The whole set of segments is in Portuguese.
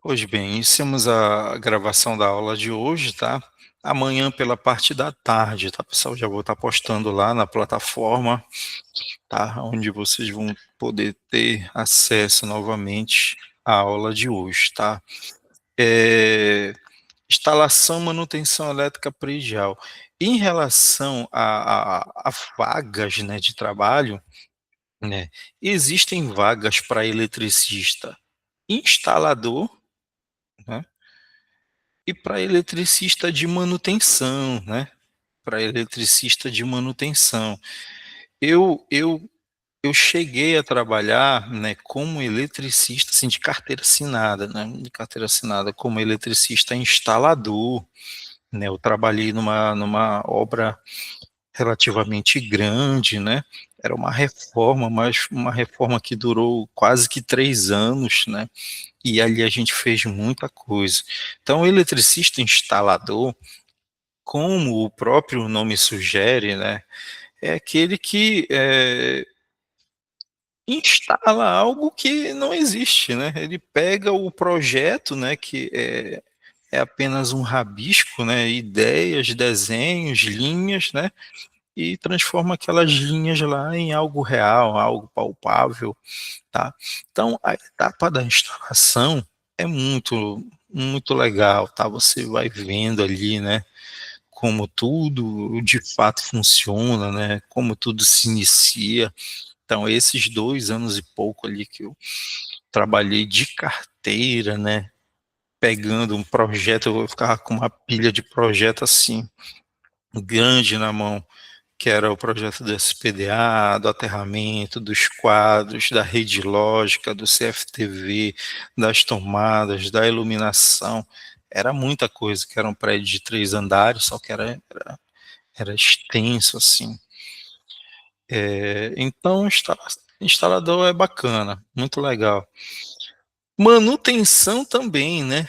Pois bem, iniciamos a gravação da aula de hoje, tá? Amanhã pela parte da tarde, tá, pessoal? Já vou estar postando lá na plataforma, tá? Onde vocês vão poder ter acesso novamente à aula de hoje, tá? Instalação, manutenção elétrica predial. Em relação a vagas, né, de trabalho, né, existem vagas para eletricista instalador, né? E para eletricista de manutenção, né? Para eletricista de manutenção. Eu, eu, eu cheguei a trabalhar, né, como eletricista, assim, de carteira assinada, né? De carteira assinada, como eletricista instalador, né? Eu trabalhei numa obra relativamente grande, né? Era uma reforma, mas uma reforma que durou quase que 3 anos, né? E ali a gente fez muita coisa. Então, o eletricista instalador, como o próprio nome sugere, né, é aquele que instala algo que não existe, né? Ele pega o projeto, né, que é apenas um rabisco, né, ideias, desenhos, linhas, né, e transforma aquelas linhas lá em algo real, algo palpável, tá? Então, a etapa da instalação é muito legal, tá? Você vai vendo ali, né, como tudo de fato funciona, né? Como tudo se inicia. Então, esses 2 anos e pouco ali que eu trabalhei de carteira, né? Pegando um projeto, eu ficava com uma pilha de projeto assim, grande na mão, que era o projeto do SPDA, do aterramento, dos quadros, da rede lógica, do CFTV, das tomadas, da iluminação. Era muita coisa, que era um prédio de 3 andares, só que era extenso, assim. Então, instalador é bacana, muito legal. Manutenção também, né?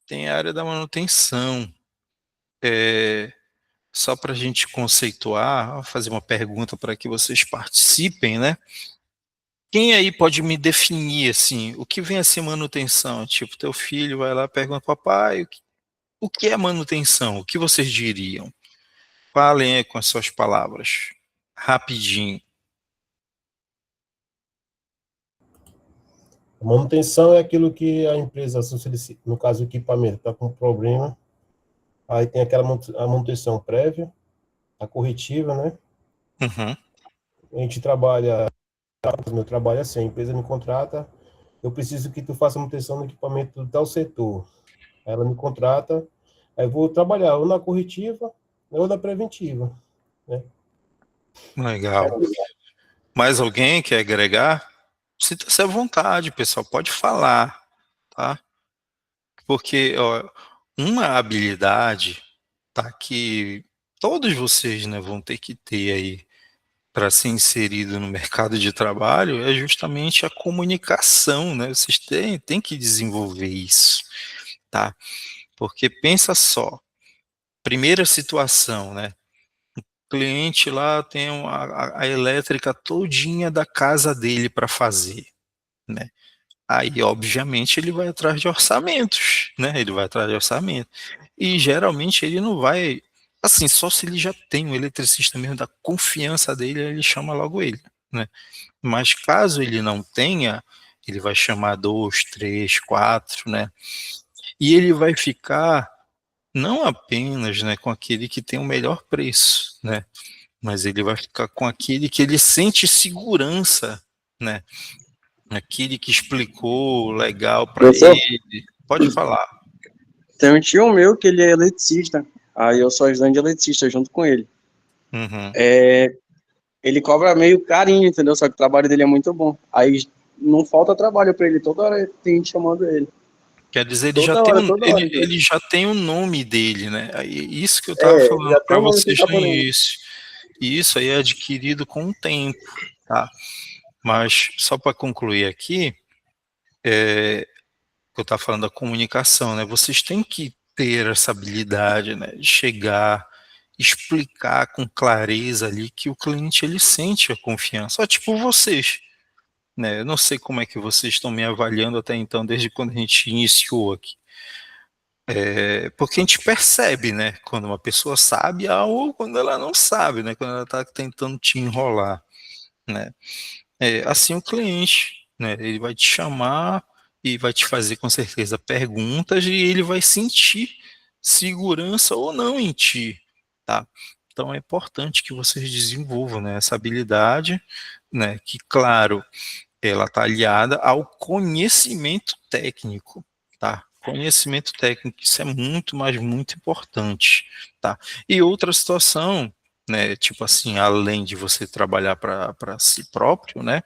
Tem a área da manutenção. Só para a gente conceituar, vou fazer uma pergunta para que vocês participem, né? Quem aí pode me definir, assim, o que vem a ser manutenção? Tipo, teu filho vai lá e pergunta, papai, o que é manutenção? O que vocês diriam? Falem aí com as suas palavras, rapidinho. A manutenção é aquilo que a empresa, no caso o equipamento, está com problema, aí tem aquela a manutenção prévia, a corretiva, né? Uhum. A gente trabalha, o meu trabalho é assim, a empresa me contrata, eu preciso que tu faça manutenção no equipamento do tal setor. Aí ela me contrata, aí eu vou trabalhar ou na corretiva ou na preventiva, né? Legal. Mais alguém quer agregar? Sinta-se à vontade, pessoal, pode falar, tá? Porque ó, uma habilidade, tá, que todos vocês, né, vão ter que ter aí para ser inserido no mercado de trabalho é justamente a comunicação, né? Vocês têm que desenvolver isso, tá? Porque pensa só, primeira situação, né? O cliente lá tem a elétrica todinha da casa dele para fazer, né? Aí, obviamente, ele vai atrás de orçamentos, né? Ele vai atrás de orçamento. E geralmente ele não vai, assim, só se ele já tem um eletricista mesmo da confiança dele, ele chama logo ele, né? Mas caso ele não tenha, ele vai chamar dois, três, quatro, né? E ele vai ficar não apenas, né, com aquele que tem o melhor preço, né? Mas ele vai ficar com aquele que ele sente segurança, né? Aquele que explicou legal para Professor, ele. Pode falar. tem um tio meu que ele é eletricista. Aí eu sou ajudante de eletricista junto com ele. Uhum. Ele cobra meio carinho, entendeu? Só que o trabalho dele é muito bom. Aí não falta trabalho pra ele. Toda hora tem gente chamando ele. Quer dizer, ele já Toda tem hora, um, toda hora. ele, ele já tem o nome dele, né? Aí, isso que eu estava É, falando já tem para um nome que vocês tá no por aí. início. E isso aí é adquirido com o tempo, tá? Mas só para concluir aqui, que eu estava falando da comunicação, né? Vocês têm que ter essa habilidade, né? De chegar, explicar com clareza ali que o cliente ele sente a confiança. Ó, tipo vocês. né? Eu não sei como é que vocês estão me avaliando até então, desde quando a gente iniciou aqui. Porque a gente percebe, né, quando uma pessoa sabe ou quando ela não sabe, né, quando ela está tentando te enrolar, né. Assim o cliente, né, ele vai te chamar e vai te fazer com certeza perguntas e ele vai sentir segurança ou não em ti, tá. Então é importante que vocês desenvolvam, né, essa habilidade, né, que claro, ela está aliada ao conhecimento técnico, tá? Conhecimento técnico, isso é muito, mas muito importante, tá? E outra situação, né, tipo assim, além de você trabalhar para si próprio, né,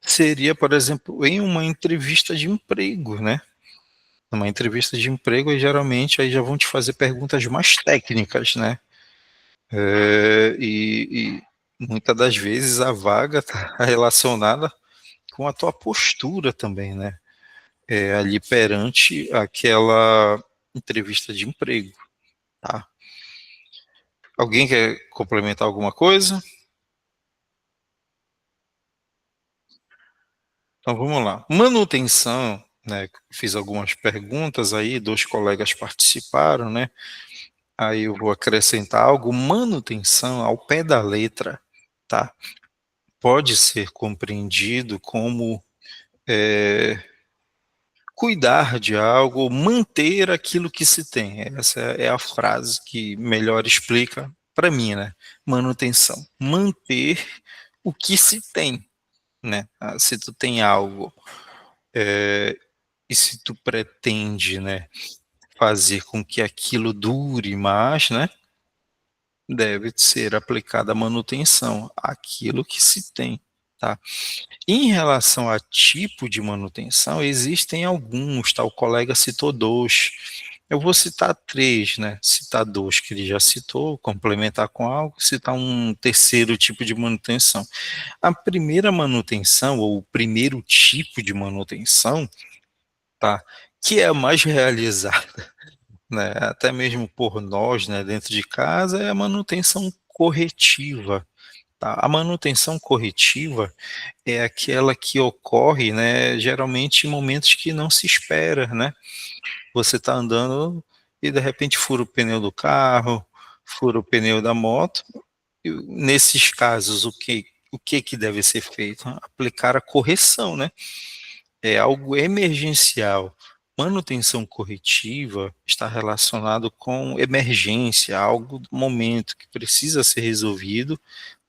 seria, por exemplo, em uma entrevista de emprego, né? Numa entrevista de emprego, geralmente aí já vão te fazer perguntas mais técnicas, né? E muitas das vezes a vaga está relacionada com a tua postura também, né? Ali perante aquela entrevista de emprego, tá? Alguém quer complementar alguma coisa? Então vamos lá. Manutenção, né? Fiz algumas perguntas aí, 2 colegas participaram, né? Aí eu vou acrescentar algo. Manutenção, ao pé da letra, tá? Pode ser compreendido como cuidar de algo, manter aquilo que se tem. Essa é a frase que melhor explica para mim, né? Manutenção. Manter o que se tem, né? Se tu tem algo e se tu pretende, né, fazer com que aquilo dure mais, né? Deve ser aplicada a manutenção, aquilo que se tem, tá? Em relação a tipo de manutenção, existem alguns, tá? O colega citou 2. Eu vou citar 3, né? Citar 2 que ele já citou, complementar com algo, citar um terceiro tipo de manutenção. A primeira manutenção, ou o primeiro tipo de manutenção, tá? Que é a mais realizada, né? Até mesmo por nós, né? Dentro de casa, é a manutenção corretiva. Tá? A manutenção corretiva é aquela que ocorre, né, geralmente em momentos que não se espera, né? Você está andando e de repente fura o pneu do carro, fura o pneu da moto. E, nesses casos, o que deve ser feito? Aplicar a correção, né? É algo emergencial. Manutenção corretiva está relacionado com emergência, algo do momento que precisa ser resolvido,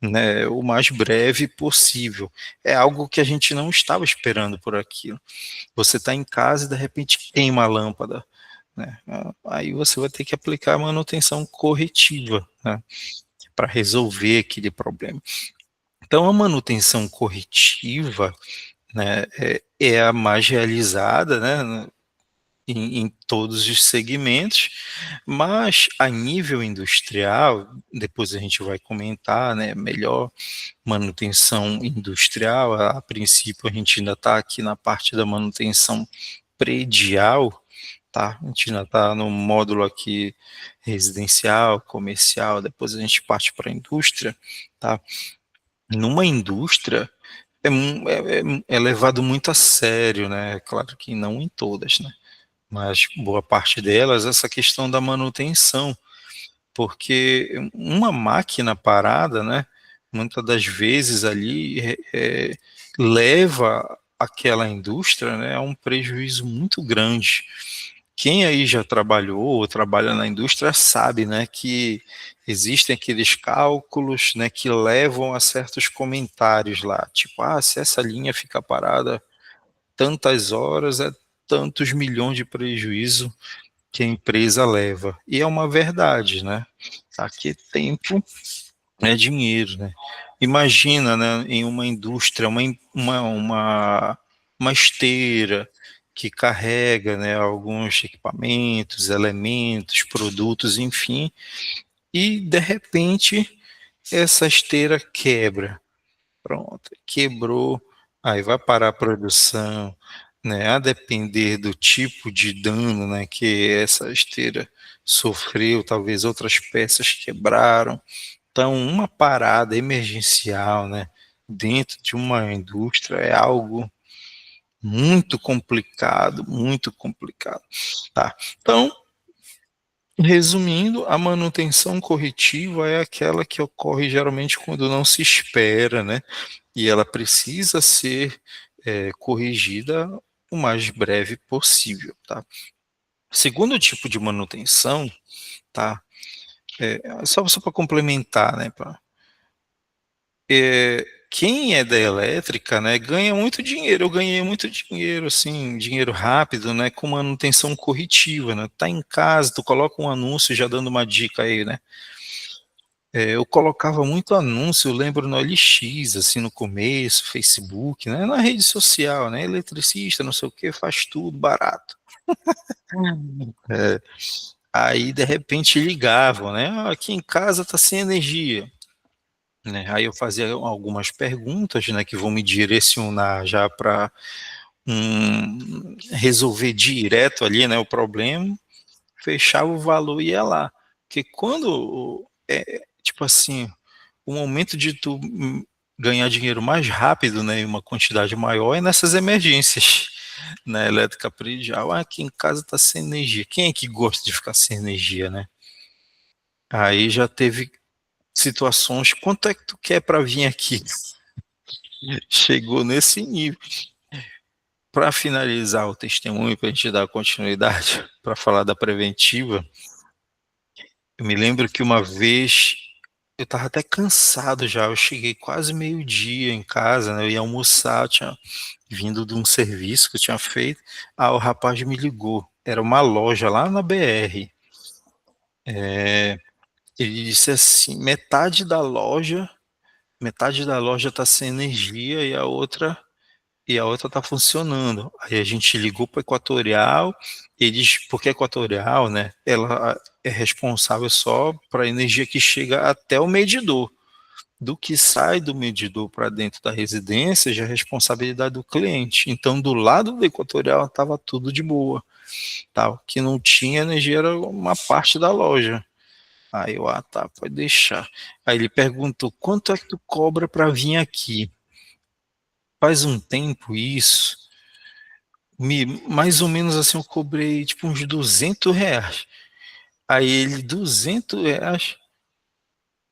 né, o mais breve possível. É algo que a gente não estava esperando por aquilo. Você está em casa e de repente queima a lâmpada, né? Aí você vai ter que aplicar a manutenção corretiva, né, para resolver aquele problema. Então, a manutenção corretiva, né, é a mais realizada, né, em todos os segmentos, mas a nível industrial, depois a gente vai comentar, né, melhor manutenção industrial. A princípio a gente ainda está aqui na parte da manutenção predial, tá? A gente ainda está no módulo aqui residencial, comercial, depois a gente parte para a indústria, tá? Numa indústria é levado muito a sério, né? Claro que não em todas, né? Mas boa parte delas, essa questão da manutenção, porque uma máquina parada, né, muitas das vezes ali leva aquela indústria, né, a um prejuízo muito grande. Quem aí já trabalhou ou trabalha na indústria sabe, né, que existem aqueles cálculos, né, que levam a certos comentários lá, tipo, se essa linha ficar parada tantas horas é tantos milhões de prejuízo que a empresa leva. E é uma verdade, né? Aqui tempo é dinheiro, né? Imagina, né, em uma indústria, uma esteira que carrega, né, alguns equipamentos, elementos, produtos, enfim, e de repente essa esteira quebra. Pronto, quebrou, aí vai parar a produção, né? A depender do tipo de dano, né, que essa esteira sofreu, talvez outras peças quebraram. Então, uma parada emergencial, né, dentro de uma indústria é algo muito complicado, tá? Então, resumindo, a manutenção corretiva é aquela que ocorre geralmente quando não se espera, né? E ela precisa ser corrigida o mais breve possível, tá? Segundo tipo de manutenção, tá? Só para complementar, né? Quem é da elétrica, né, ganha muito dinheiro. Eu ganhei muito dinheiro, assim, dinheiro rápido, né, com manutenção corretiva, né? Tá em casa, tu coloca um anúncio já dando uma dica aí, né? Eu colocava muito anúncio, eu lembro no LX, assim, no começo, Facebook, né, na rede social, né, eletricista, não sei o que, faz tudo barato. É, aí, de repente, ligavam, né, aqui em casa tá sem energia, né, aí eu fazia algumas perguntas, né, que vão me direcionar já para resolver direto ali, né, o problema, fechava o valor e ia lá. Porque quando, tipo assim, o momento de tu ganhar dinheiro mais rápido, né, em uma quantidade maior, é nessas emergências, na elétrica predial. Aqui em casa tá sem energia. Quem é que gosta de ficar sem energia, né? Aí já teve situações, quanto é que tu quer para vir aqui? Chegou nesse nível. Para finalizar o testemunho, para a gente dar continuidade, para falar da preventiva, eu me lembro que uma vez eu estava até cansado já, eu cheguei quase meio-dia em casa, né, eu ia almoçar, eu tinha vindo de um serviço que eu tinha feito, o rapaz me ligou, era uma loja lá na BR, ele disse assim, metade da loja está sem energia e a outra está funcionando. Aí a gente ligou para Equatorial, eles, porque a Equatorial, né, ela é responsável só para a energia que chega até o medidor. Do que sai do medidor para dentro da residência já é responsabilidade do cliente. Então, do lado do Equatorial estava tudo de boa. Tá? O que não tinha energia era uma parte da loja. Aí eu, tá, pode deixar. Aí ele perguntou, quanto é que tu cobra para vir aqui? Faz um tempo isso, mais ou menos assim, eu cobrei tipo uns R$ 200. Aí ele, R$ 200?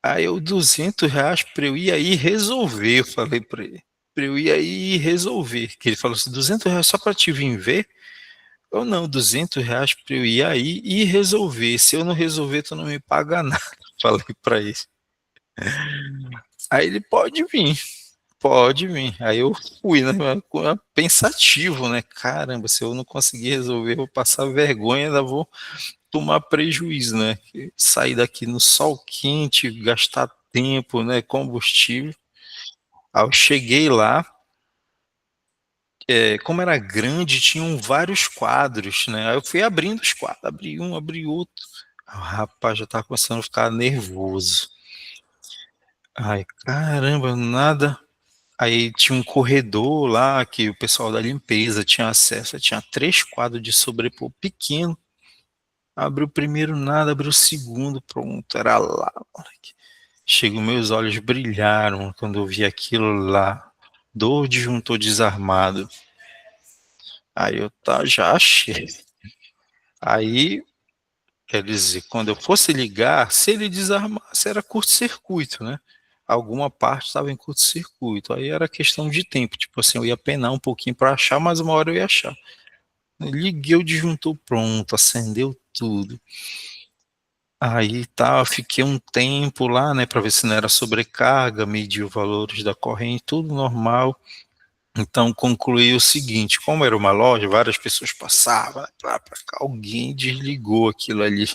Aí eu, R$ 200 para eu ir aí resolver, eu falei para ele. Para eu ir aí resolver. Que ele falou assim, R$ 200 só para te vir ver? Eu não, R$ 200 para eu ir aí e resolver. Se eu não resolver, tu não me paga nada. Falei para ele. Aí ele pode vir. Pode vir. Aí eu fui, né? Pensativo, né? Caramba, se eu não conseguir resolver, eu vou passar vergonha, ainda vou tomar prejuízo, né? Sair daqui no sol quente, gastar tempo, né? Combustível. Aí eu cheguei lá, como era grande, tinham vários quadros, né? Aí eu fui abrindo os quadros, abri um, abri outro. Aí o rapaz já tava começando a ficar nervoso. Ai, caramba, nada. Aí tinha um corredor lá que o pessoal da limpeza tinha acesso. Tinha 3 quadros de sobrepor pequeno. Abriu o primeiro nada, abriu o segundo, pronto, era lá, moleque. Chegou, meus olhos brilharam quando eu vi aquilo lá. Dor disjuntor desarmado. Aí eu já achei. Aí, quer dizer, quando eu fosse ligar, se ele desarmasse, era curto-circuito, né? Alguma parte estava em curto-circuito. Aí era questão de tempo. Tipo assim, eu ia penar um pouquinho para achar, mas uma hora eu ia achar. Liguei o disjuntor, pronto, acendeu tudo. Aí tá, fiquei um tempo lá, né, para ver se não era sobrecarga, medir os valores da corrente, tudo normal. Então concluí o seguinte, como era uma loja, várias pessoas passavam para cá, alguém desligou aquilo ali.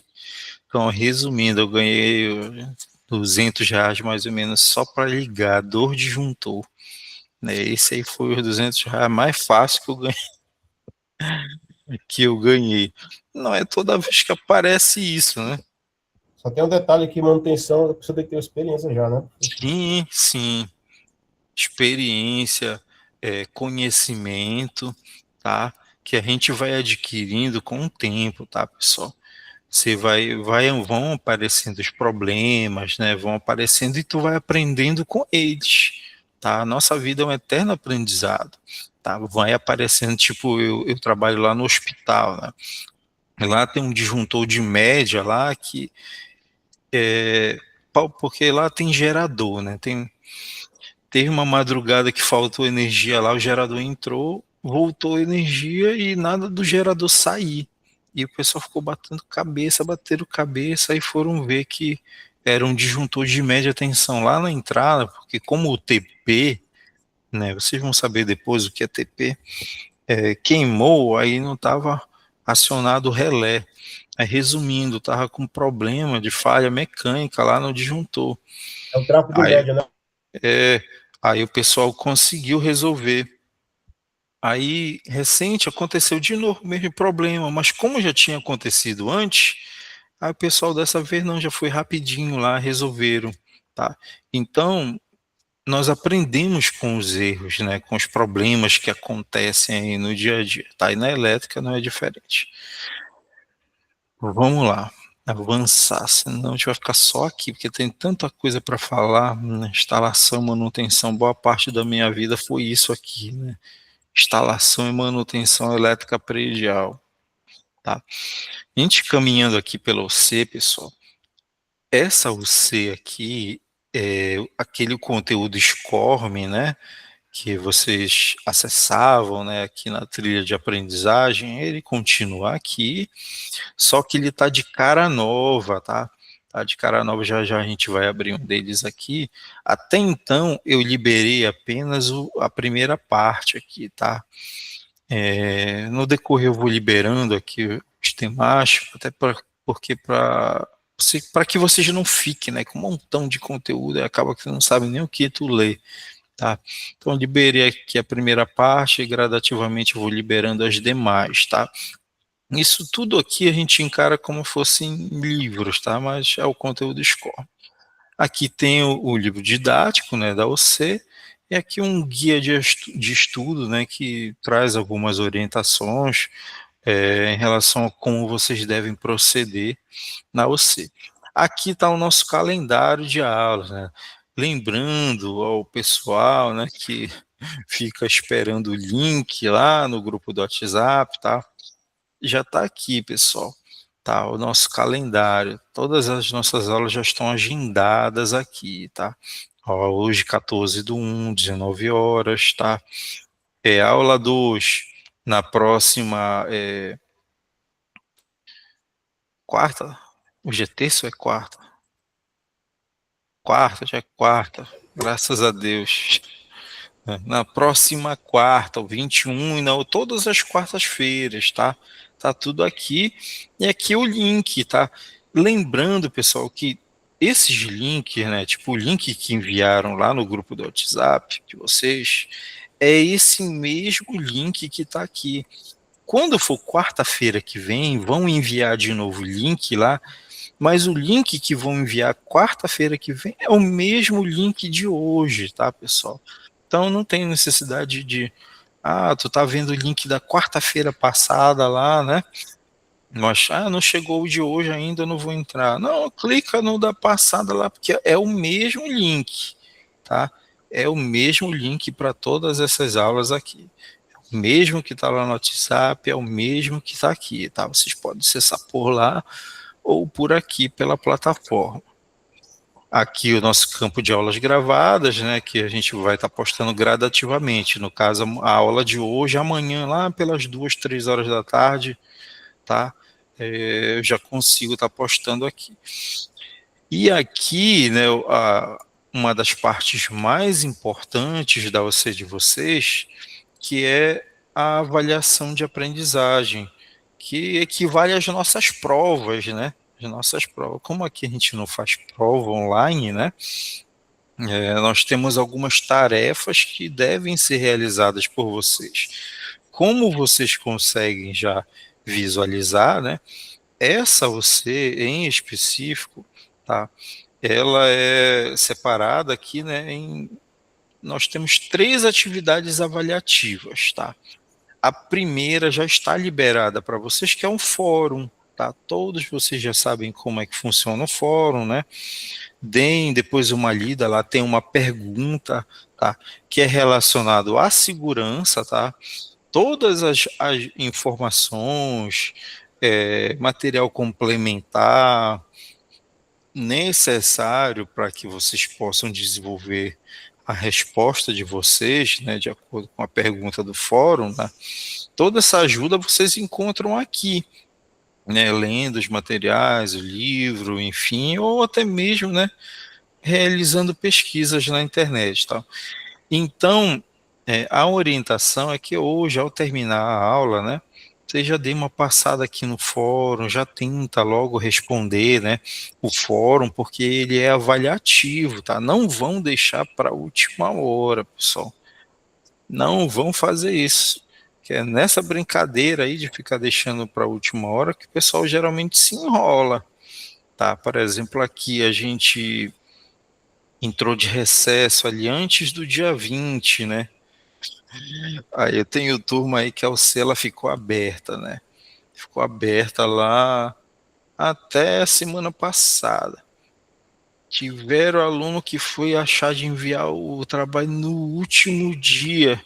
Então, resumindo, eu ganhei R$ 200 mais ou menos só para ligar, dor disjuntor. Né? Esse aí foi os R$ 200 mais fácil que eu ganhei. Não é toda vez que aparece isso, né? Só tem um detalhe que manutenção, a pessoa tem que ter experiência já, né? Sim, sim. Experiência, conhecimento, tá? Que a gente vai adquirindo com o tempo, tá, pessoal? Você vão aparecendo os problemas, né? Vão aparecendo e tu vai aprendendo com eles, tá? A nossa vida é um eterno aprendizado, tá? Vai aparecendo, tipo, eu trabalho lá no hospital, né? Lá tem um disjuntor de média lá que porque lá tem gerador, né? Teve uma madrugada que faltou energia lá, o gerador entrou, voltou energia e nada do gerador sair. E o pessoal ficou batendo cabeça, e foram ver que era um disjuntor de média tensão lá na entrada, porque como o TP, né, vocês vão saber depois o que é TP, queimou, aí não estava acionado o relé. Aí, resumindo, estava com problema de falha mecânica lá no disjuntor. É o tráfego de Aí, média, né? é, aí o pessoal conseguiu resolver. Aí, recente, aconteceu de novo o mesmo problema, mas como já tinha acontecido antes, aí o pessoal dessa vez não, já foi rapidinho lá, resolveram, tá? Então, nós aprendemos com os erros, né, com os problemas que acontecem aí no dia a dia, tá? E na elétrica não é diferente. Vamos lá, avançar, senão a gente vai ficar só aqui, porque tem tanta coisa para falar, né? Instalação, manutenção, boa parte da minha vida foi isso aqui, né? Instalação e manutenção elétrica predial, tá? A gente caminhando aqui pela UC, pessoal, essa UC aqui é aquele conteúdo SCORM, né, que vocês acessavam, né, aqui na trilha de aprendizagem, ele continua aqui, só que ele tá de cara nova, tá? Tá de cara nova, já já a gente vai abrir um deles aqui. Até então, eu liberei apenas a primeira parte aqui, tá? No decorrer eu vou liberando aqui os temáticos, até porque para que vocês não fiquem, né, com um montão de conteúdo, e acaba que você não sabe nem o que tu lê, tá? Então eu liberei aqui a primeira parte e gradativamente eu vou liberando as demais, tá? Isso tudo aqui a gente encara como fossem livros, tá? Mas é o conteúdo escola. Aqui tem o livro didático, né, da OC, e aqui um guia de estudo, né, que traz algumas orientações em relação a como vocês devem proceder na OC. Aqui está o nosso calendário de aulas, né? Lembrando ao pessoal, né, que fica esperando o link lá no grupo do WhatsApp, tá? Já está aqui, pessoal, tá? O nosso calendário, todas as nossas aulas já estão agendadas aqui, tá? Ó, hoje, 14/1, 19 horas, tá? Aula 2, na próxima quarta. Hoje é terça ou é quarta? Quarta, já é quarta, graças a Deus. Na próxima quarta, o 21, e não, todas as quartas-feiras, tá? Tá tudo aqui. E aqui o link, tá? Lembrando, pessoal, que esses links, né? Tipo o link que enviaram lá no grupo do WhatsApp de vocês, é esse mesmo link que tá aqui. Quando for quarta-feira que vem, vão enviar de novo o link lá, mas o link que vão enviar quarta-feira que vem é o mesmo link de hoje, tá, pessoal? Então não tem necessidade de, tu tá vendo o link da quarta-feira passada lá, né? Mas, não chegou o de hoje ainda, eu não vou entrar. Não, clica no da passada lá, porque é o mesmo link, tá? É o mesmo link para todas essas aulas aqui. O mesmo que está lá no WhatsApp, é o mesmo que está aqui, tá? Vocês podem acessar por lá ou por aqui pela plataforma. Aqui o nosso campo de aulas gravadas, né, que a gente vai estar postando gradativamente. No caso, a aula de hoje, amanhã, lá pelas 2, 3 horas da tarde, tá? Eu já consigo estar postando aqui. E aqui, né, uma das partes mais importantes da OC de vocês, que é a avaliação de aprendizagem, que equivale às nossas provas, né? As nossas provas. Como aqui a gente não faz prova online, né? Nós temos algumas tarefas que devem ser realizadas por vocês. Como vocês conseguem já visualizar, né? Essa OC em específico, tá? Ela é separada aqui, né? Nós temos 3 atividades avaliativas, tá? A primeira já está liberada para vocês, que é um fórum, tá? Todos vocês já sabem como é que funciona o fórum, né? Deem depois uma lida, lá tem uma pergunta, tá? Que é relacionado à segurança, tá? Todas as informações, material complementar necessário para que vocês possam desenvolver a resposta de vocês, né, de acordo com a pergunta do fórum, né, toda essa ajuda vocês encontram aqui, né, lendo os materiais, o livro, enfim, ou até mesmo, né, realizando pesquisas na internet, tá? Então, a orientação é que hoje, ao terminar a aula, né, você já dê uma passada aqui no fórum, já tenta logo responder, né, o fórum, porque ele é avaliativo, tá? Não vão deixar para a última hora, pessoal. Não vão fazer isso. Que é nessa brincadeira aí de ficar deixando para a última hora que o pessoal geralmente se enrola, tá? Por exemplo, aqui a gente entrou de recesso ali antes do dia 20, né? Aí eu tenho turma aí que a Alcela ficou aberta, né? Ficou aberta lá até a semana passada. Tiveram aluno que foi achar de enviar o trabalho no último dia.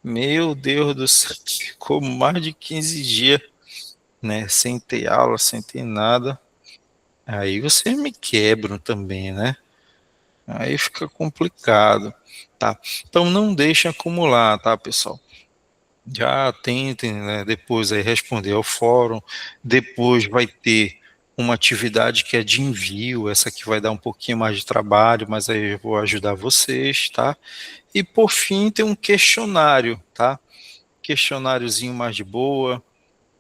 Meu Deus do céu, ficou mais de 15 dias, né? Sem ter aula, sem ter nada. Aí vocês me quebram também, né? Aí fica complicado, tá? Então não deixem acumular, tá, pessoal? Já tentem, né, depois aí responder ao fórum, depois vai ter uma atividade que é de envio, essa aqui vai dar um pouquinho mais de trabalho, mas aí eu vou ajudar vocês, tá? E por fim tem um questionário, tá? Questionáriozinho mais de boa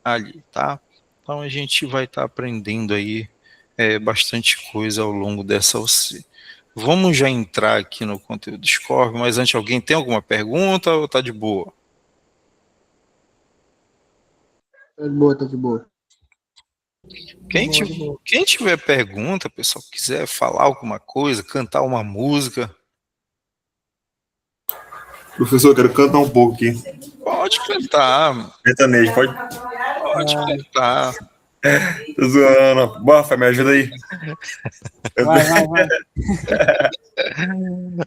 ali, tá? Então a gente vai estar aprendendo aí bastante coisa ao longo dessa OC. Vamos já entrar aqui no conteúdo do Scorpio, mas antes alguém tem alguma pergunta ou tá de boa? Tá de boa, tá de boa. Quem tiver pergunta, pessoal, quiser falar alguma coisa, cantar uma música, Professor, eu quero cantar um pouco aqui. pode cantar, Sertanejo, pode? pode cantar. Tô zoando. Boa, me ajuda aí. Vai.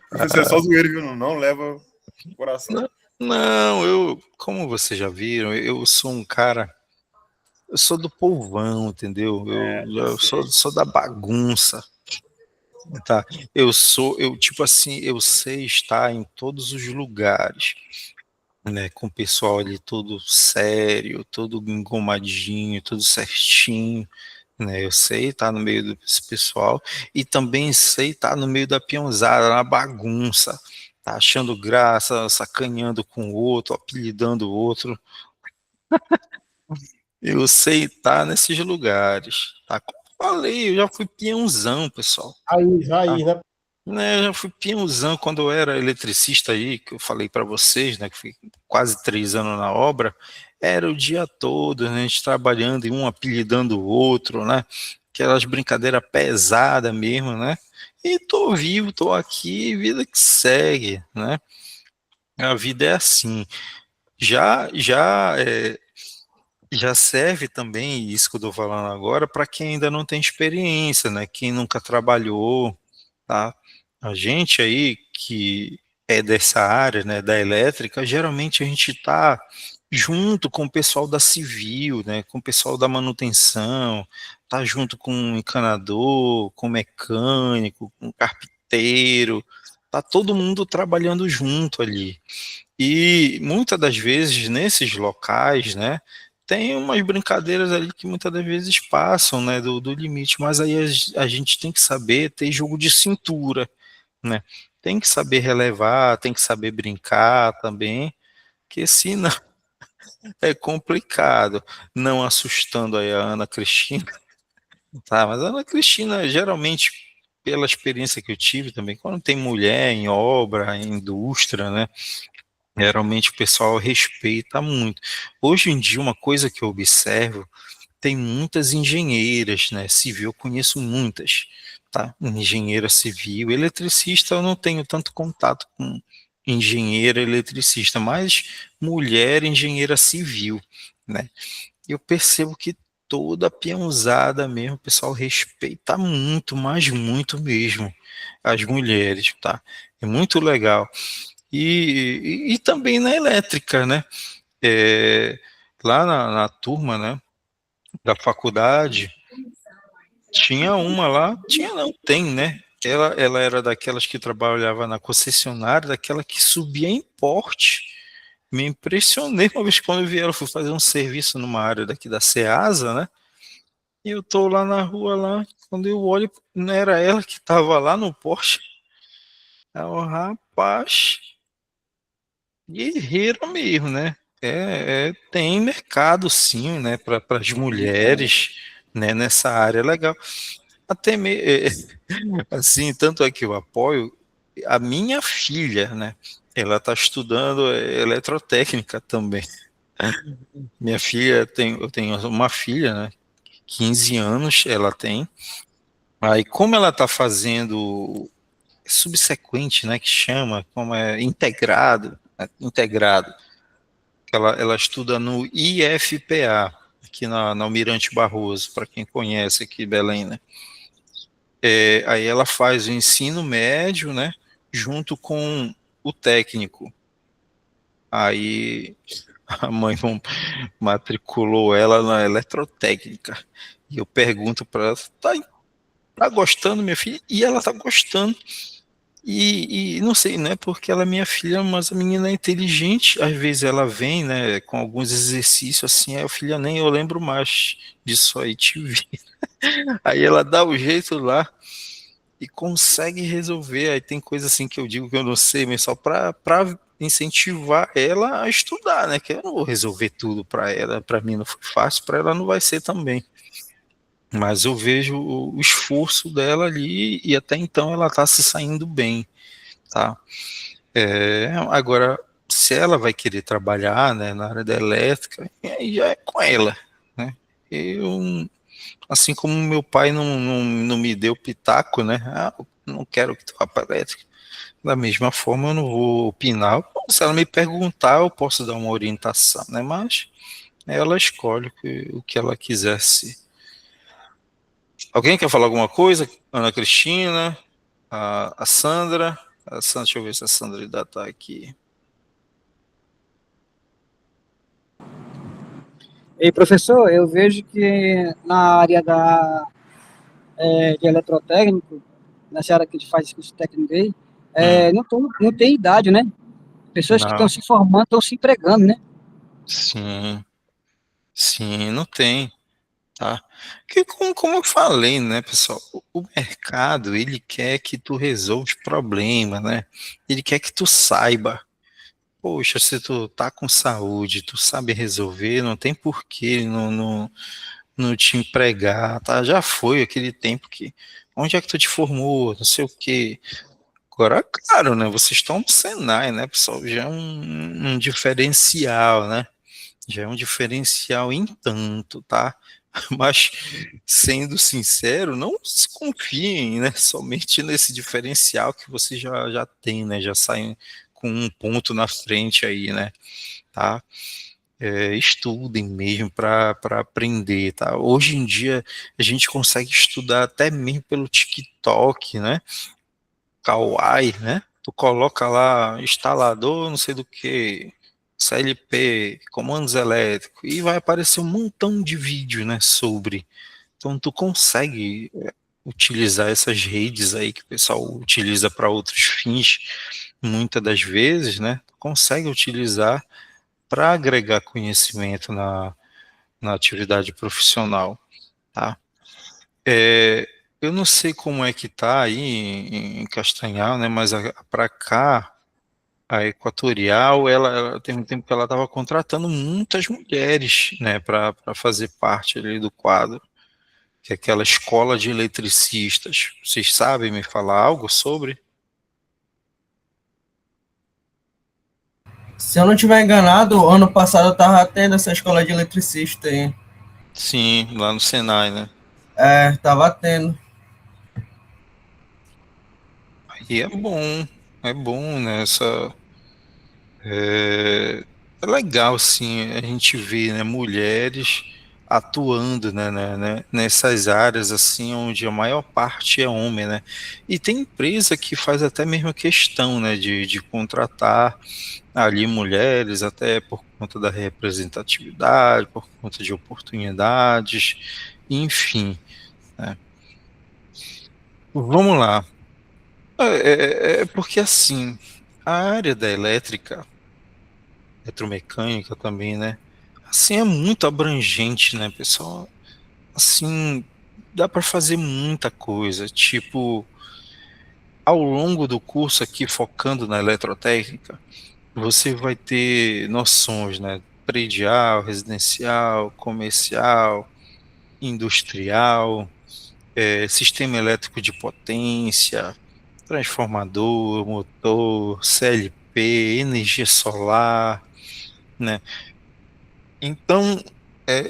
Professor, é só zoeira, viu? Não leva o coração. Não, como vocês já viram, eu sou um cara, eu sou do povão, entendeu? Eu sou da bagunça, tá? Tipo assim, eu sei estar em todos os lugares, né, com o pessoal ali todo sério, todo engomadinho, tudo certinho, né, eu sei estar no meio desse pessoal e também sei estar no meio da peãozada, na bagunça, tá achando graça, sacaneando com o outro, apelidando o outro. Eu sei estar nesses lugares, tá? Como eu falei, eu já fui peãozão, pessoal. Aí, né? Né, eu já fui peãozão quando eu era eletricista aí, que eu falei para vocês, né, que fui quase 3 anos na obra, era o dia todo, né, a gente trabalhando e um apelidando o outro, né, aquelas brincadeiras pesadas mesmo, né, e tô vivo, tô aqui, vida que segue, né, a vida é assim. Já serve também, isso que eu tô falando agora, para quem ainda não tem experiência, né, quem nunca trabalhou, tá? A gente aí que é dessa área, né, da elétrica, geralmente a gente está junto com o pessoal da civil, né, com o pessoal da manutenção, tá junto com o encanador, com o mecânico, com o carpinteiro, tá todo mundo trabalhando junto ali. E muitas das vezes nesses locais, né, tem umas brincadeiras ali que muitas das vezes passam, né, do limite, mas aí a gente tem que saber ter jogo de cintura, né? Tem que saber relevar, tem que saber brincar também, que senão é complicado. Não assustando aí a Ana Cristina, tá? Mas a Ana Cristina, geralmente, pela experiência que eu tive também, quando tem mulher em obra, em indústria, né? Geralmente o pessoal respeita muito. Hoje em dia, uma coisa que eu observo, tem muitas engenheiras, né? Civil, eu conheço muitas, tá? Engenheira civil, eletricista, eu não tenho tanto contato com engenheira eletricista, mas mulher engenheira civil, né? Eu percebo que toda peãozada mesmo, o pessoal respeita muito, mas muito mesmo, as mulheres, tá? É muito legal. E também na elétrica, né? Lá na turma, né, da faculdade, tinha uma lá, tinha não, tem, né? Ela era daquelas que trabalhava na concessionária, daquela que subia em porte. Me impressionei uma vez quando eu vi ela, fui fazer um serviço numa área daqui da Ceasa, né? E eu tô lá na rua lá, quando eu olho, não era ela que estava lá no Porsche. É o rapaz, guerreiro mesmo, né? Tem mercado sim, né, para as mulheres, né, nessa área legal. Até assim, tanto é que eu apoio a minha filha, né? Ela está estudando eletrotécnica também. Minha filha eu tenho uma filha, né? 15 anos ela tem. Aí, como ela está fazendo subsequente, né, que chama, como é integrado, né, integrado, ela estuda no IFPA, aqui na Almirante Barroso, para quem conhece aqui em Belém, né? Aí ela faz o ensino médio, né, junto com o técnico. Aí a mãe matriculou ela na eletrotécnica. E eu pergunto para ela, tá gostando, minha filha? E ela tá gostando. E não sei, né? Porque ela é minha filha, mas a menina é inteligente. Às vezes ela vem, né, com alguns exercícios assim, aí eu, filha, nem eu lembro mais disso aí, te vi. Aí ela dá o jeito lá e consegue resolver. Aí tem coisa assim que eu digo que eu não sei, mas só para incentivar ela a estudar, né? Que eu não vou resolver tudo para ela. Para mim não foi fácil, para ela não vai ser também. Mas eu vejo o esforço dela ali e até então ela está se saindo bem, tá? Agora, se ela vai querer trabalhar, né, na área da elétrica, aí já é com ela, né? Eu, assim como meu pai não me deu pitaco, né? Eu não quero que tu vá para elétrica. Da mesma forma, eu não vou opinar. Bom, se ela me perguntar, eu posso dar uma orientação, né? Mas ela escolhe o que ela quiser ser. Alguém quer falar alguma coisa? Ana Cristina, a Sandra. Deixa eu ver se a Sandra ainda está aqui. E professor, eu vejo que na área de eletrotécnico, nessa área que a gente faz curso técnico aí, não tem idade, né? Pessoas que estão Não, se formando, estão se empregando, né? sim, sim, não tem, tá? Porque como eu falei, né, pessoal, o mercado, ele quer que tu resolva os problemas, né? Ele quer que tu saiba. Poxa, se tu tá com saúde, tu sabe resolver, não tem por que não te empregar, tá? Já foi aquele tempo que, onde é que tu te formou, não sei o quê. Agora, claro, né, vocês estão no Senai, né, pessoal, já é um diferencial, né? Já é um diferencial em tanto, tá? Mas, sendo sincero, não se confiem, né, somente nesse diferencial que você já tem, né, já saem com um ponto na frente aí, né, tá? Estudem mesmo para aprender, tá? Hoje em dia a gente consegue estudar até mesmo pelo TikTok, né? Kawaii, né? Tu coloca lá instalador, não sei do que, CLP, comandos elétricos, e vai aparecer um montão de vídeo, né, sobre. Então tu consegue utilizar essas redes aí que o pessoal utiliza para outros fins, muitas das vezes, né? Consegue utilizar para agregar conhecimento na atividade profissional, tá? É, eu não sei como é que tá aí em Castanhal, né? Mas para cá, a Equatorial, ela tem um tempo que ela estava contratando muitas mulheres, né? Para fazer parte ali do quadro, que é aquela escola de eletricistas. Vocês sabem me falar algo sobre? Se eu não estiver enganado, ano passado eu estava tendo essa escola de eletricista aí. Sim, lá no Senai, né? Tava tendo. E é bom, né? É, é legal, assim, a gente vê, né, mulheres atuando, nessas áreas assim onde a maior parte é homem, né? E tem empresa que faz até mesmo questão, né, de contratar ali mulheres, até por conta da representatividade, por conta de oportunidades, enfim, né? Vamos lá. É porque assim, a área da elétrica, eletromecânica também, né? Assim, é muito abrangente, né, pessoal? Assim, dá para fazer muita coisa. Tipo, ao longo do curso aqui, focando na eletrotécnica, você vai ter noções, né? Predial, residencial, comercial, industrial, sistema elétrico de potência, transformador, motor, CLP, energia solar, né? Então,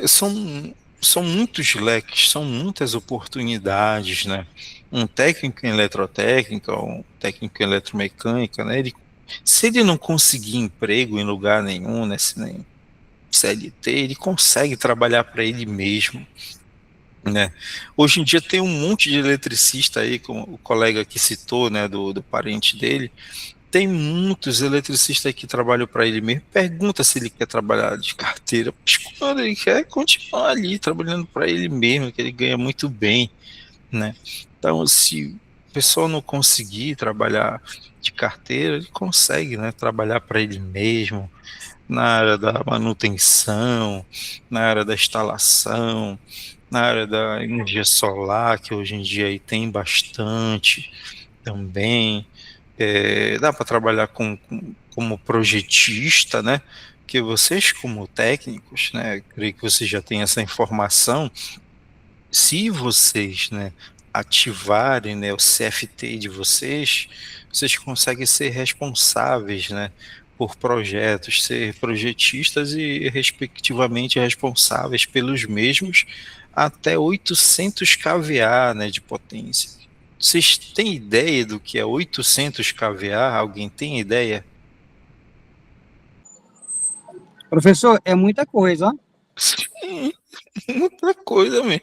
são muitos leques, são muitas oportunidades, né? Um técnico em eletrotécnica, um técnico em eletromecânica, né? Se ele não conseguir emprego em lugar nenhum, né? Se nem CLT, ele consegue trabalhar para ele mesmo, né? Hoje em dia tem um monte de eletricista aí, como o colega que citou, né? Do parente dele. Tem muitos eletricistas que trabalham para ele mesmo. Pergunta se ele quer trabalhar de carteira. Mas quando ele quer continuar ali trabalhando para ele mesmo, que ele ganha muito bem, né? Então, se o pessoal não conseguir trabalhar de carteira, ele consegue, né? Trabalhar para ele mesmo, na área da manutenção, na área da instalação, na área da energia solar, que hoje em dia aí tem bastante também. Dá para trabalhar como projetista, né? Que vocês, como técnicos, né? Creio que vocês já têm essa informação. Se vocês, né, ativarem, né, o CFT de vocês, vocês conseguem ser responsáveis, né, por projetos, ser projetistas e, respectivamente, responsáveis pelos mesmos até 800 kVA, né, de potência. Vocês têm ideia do que é 800 kVA? Alguém tem ideia? Professor, é muita coisa, ó. Sim, muita coisa mesmo.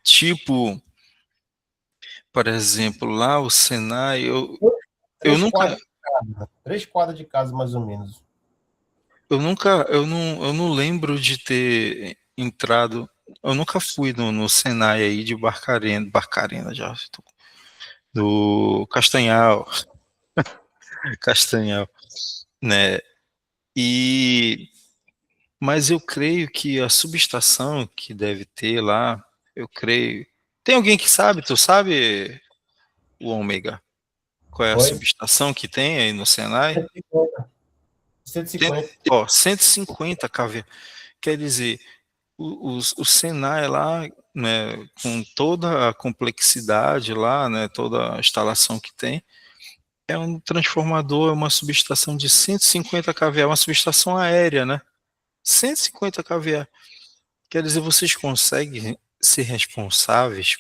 Tipo, por exemplo, lá o Senai, eu Três nunca, quadras de casa. 3 quadras de casa, mais ou menos. eu não lembro de ter entrado, eu nunca fui no Senai aí de Barcarena já, do Castanhal, Castanhal, né? E mas eu creio que a subestação que deve ter lá, eu creio. Tem alguém que sabe? Tu sabe, o Ômega? Qual é a Oi? subestação que tem aí no Senai? 150. 150. Ó, 150 kV. Quer dizer, o Senai lá, né, com toda a complexidade lá, né, toda a instalação que tem, é um transformador, é uma subestação de 150 kVA, uma subestação aérea, né? 150 kVA. Quer dizer, vocês conseguem ser responsáveis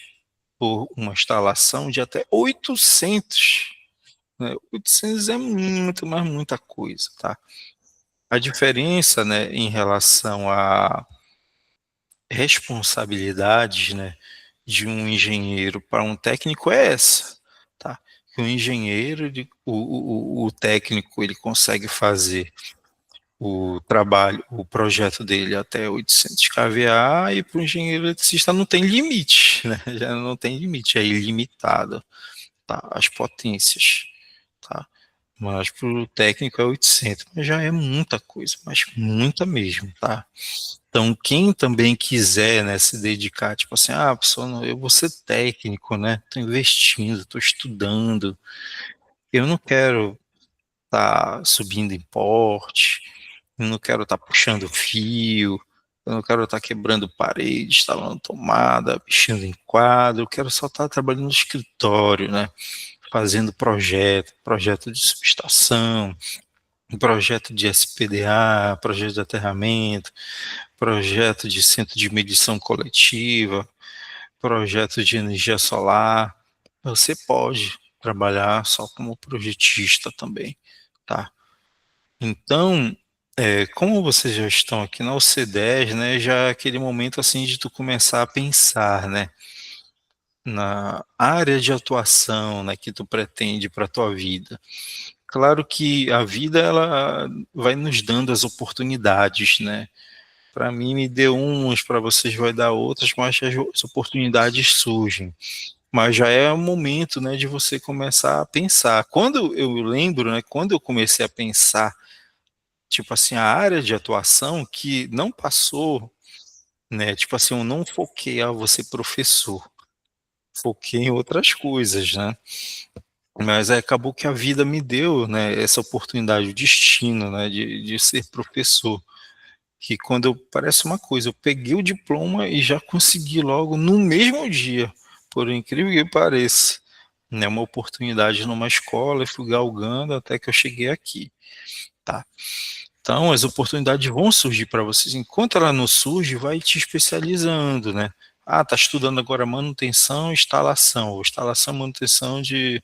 por uma instalação de até 800, né? 800 é muito, mas muita coisa, tá? A diferença, né, em relação a responsabilidades, né, de um engenheiro para um técnico é essa, tá? Que o engenheiro, o técnico, ele consegue fazer o trabalho, o projeto dele até 800 kVA e para o engenheiro eletricista não tem limite, né? Já não tem limite, é ilimitado, tá? As potências, tá? Mas para o técnico é 800, mas já é muita coisa, mas muita mesmo, tá? Então, quem também quiser, né, se dedicar, tipo assim, pessoal, eu vou ser técnico, né? Estou investindo, estou estudando, eu não quero estar subindo em porte, eu não quero estar puxando fio, eu não quero estar quebrando parede, instalando tomada, mexendo em quadro, eu quero só estar trabalhando no escritório, né? Fazendo projeto de subestação, projeto de SPDA, projeto de aterramento, projeto de centro de medição coletiva, projeto de energia solar. Você pode trabalhar só como projetista também, tá? Então, como vocês já estão aqui na UC10, né, já é aquele momento assim de tu começar a pensar, né, na área de atuação, né, que tu pretende para a tua vida. Claro que a vida ela vai nos dando as oportunidades, né? Para mim me deu umas, para vocês vai dar outras, mas as oportunidades surgem. Mas já é o momento, né, de você começar a pensar. Quando eu lembro, né, quando eu comecei a pensar, tipo assim, a área de atuação que não passou, né, tipo assim, eu não foquei a você professor, foquei em outras coisas, né? Mas aí acabou que a vida me deu, né, essa oportunidade, o destino, né, de ser professor. Que quando eu, parece uma coisa, eu peguei o diploma e já consegui logo no mesmo dia, por incrível que pareça, né, uma oportunidade numa escola e fui galgando até que eu cheguei aqui, tá? Então, as oportunidades vão surgir para vocês. Enquanto ela não surge, vai te especializando, né? Ah, tá estudando agora manutenção, instalação, ou instalação, manutenção de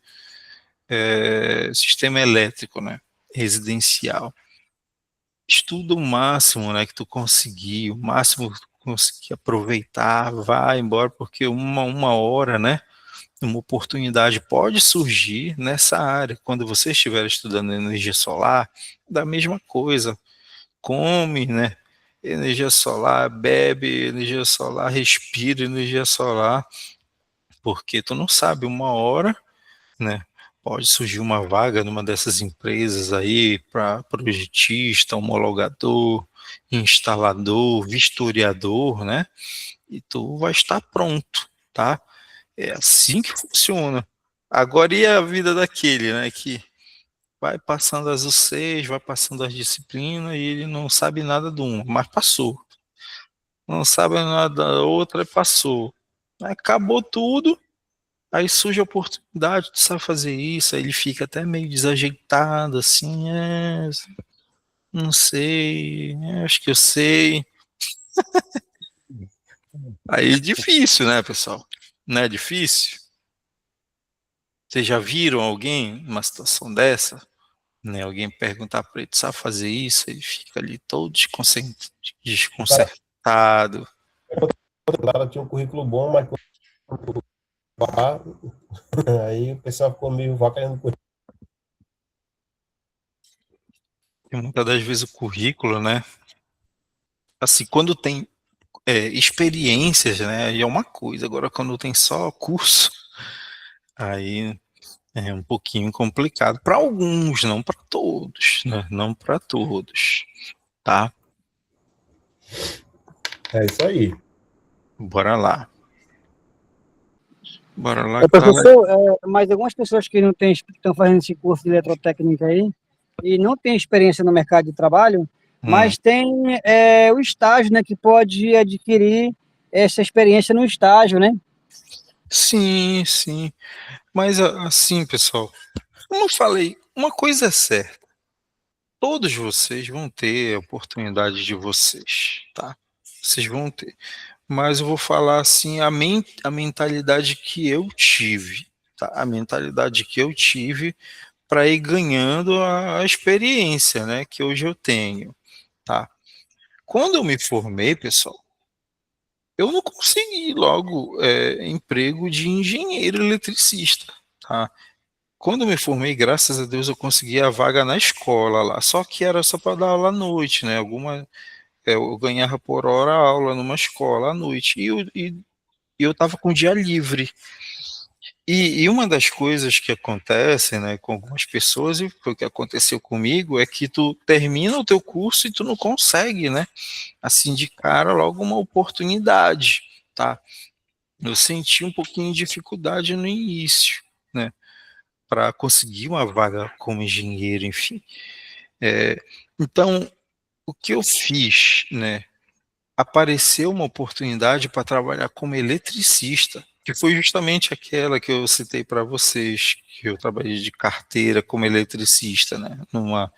sistema elétrico, né? Residencial. Estuda o máximo, né, que tu conseguir, o máximo que tu conseguir aproveitar, vai embora, porque uma hora, né, uma oportunidade pode surgir nessa área. Quando você estiver estudando energia solar, da mesma coisa, come, né, energia solar, bebe energia solar, respira energia solar, porque tu não sabe, uma hora, né? Pode surgir uma vaga numa dessas empresas aí para projetista, homologador, instalador, vistoriador, né? E tu vai estar pronto, tá? É assim que funciona. Agora e a vida daquele, né? Que vai passando as UCs, vai passando as disciplinas e ele não sabe nada de uma, mas passou. Não sabe nada da outra, passou. Acabou tudo. Aí surge a oportunidade, tu sabe fazer isso, aí ele fica até meio desajeitado, assim, não sei, acho que eu sei. Aí é difícil, né, pessoal? Não é difícil? Vocês já viram alguém numa situação dessa? Né, alguém perguntar para ele, tu sabe fazer isso? Ele fica ali todo desconcertado. O cara tinha um currículo bom, mas aí o pessoal ficou meio vacalhando com E muitas das vezes o currículo, né? Assim, quando tem experiências, né? E é uma coisa. Agora, quando tem só curso, aí é um pouquinho complicado para alguns, não para todos, né? Não para todos, tá? É isso aí. Bora lá. Bora lá que tá lá. Professor, mas algumas pessoas que não têm, que estão fazendo esse curso de eletrotécnica aí, e não têm experiência no mercado de trabalho, mas tem o estágio, né, que pode adquirir essa experiência no estágio, né? Sim, sim. Mas assim, pessoal, como eu falei, uma coisa é certa. Todos vocês vão ter a oportunidade de vocês, tá? Vocês vão ter. Mas eu vou falar assim a mentalidade que eu tive, tá? A mentalidade que eu tive para ir ganhando a experiência, né, que hoje eu tenho, tá? Quando eu me formei, pessoal, eu não consegui logo emprego de engenheiro eletricista, tá? Quando eu me formei, graças a Deus, eu consegui a vaga na escola lá, só que era só para dar aula à noite, né? Eu ganhava por hora aula numa escola à noite e eu estava com dia livre. E uma das coisas que acontece, né, com algumas pessoas, e foi o que aconteceu comigo, é que tu termina o teu curso e tu não consegue, né, assim de cara logo uma oportunidade, tá? Eu senti um pouquinho de dificuldade no início, né, para conseguir uma vaga como engenheiro, enfim. Então, o que eu fiz, né, apareceu uma oportunidade para trabalhar como eletricista, que foi justamente aquela que eu citei para vocês, que eu trabalhei de carteira como eletricista, né, numa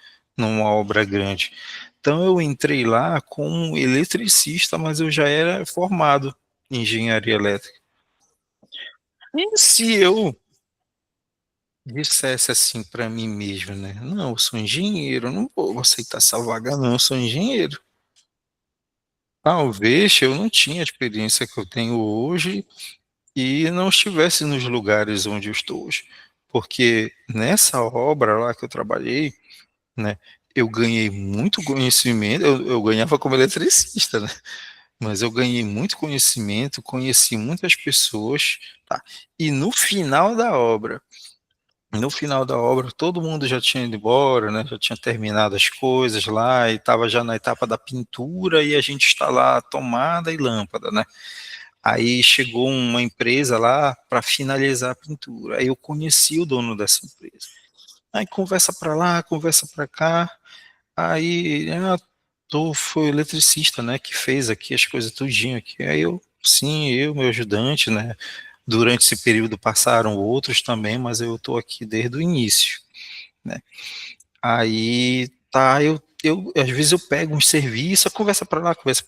obra grande. Então eu entrei lá como eletricista, mas eu já era formado em engenharia elétrica. E se eu dissesse assim para mim mesmo, né? Não, eu sou engenheiro, eu não vou aceitar essa vaga, não, eu sou engenheiro. Talvez eu não tinha a experiência que eu tenho hoje e não estivesse nos lugares onde eu estou hoje. Porque nessa obra lá que eu trabalhei, né, eu ganhei muito conhecimento, eu ganhava como eletricista, né? Mas eu ganhei muito conhecimento, conheci muitas pessoas, tá? E no final da obra, todo mundo já tinha ido embora, né? Já tinha terminado as coisas lá e estava já na etapa da pintura e a gente instalar tomada e lâmpada, né? Aí chegou uma empresa lá para finalizar a pintura. Aí eu conheci o dono dessa empresa. Aí conversa para lá, conversa para cá. Aí, foi o eletricista, né, que fez aqui as coisas tudinho aqui. Aí meu ajudante, né, durante esse período passaram outros também, mas eu tô aqui desde o início, né. Aí, tá, às vezes eu pego um serviço, conversa para lá, conversa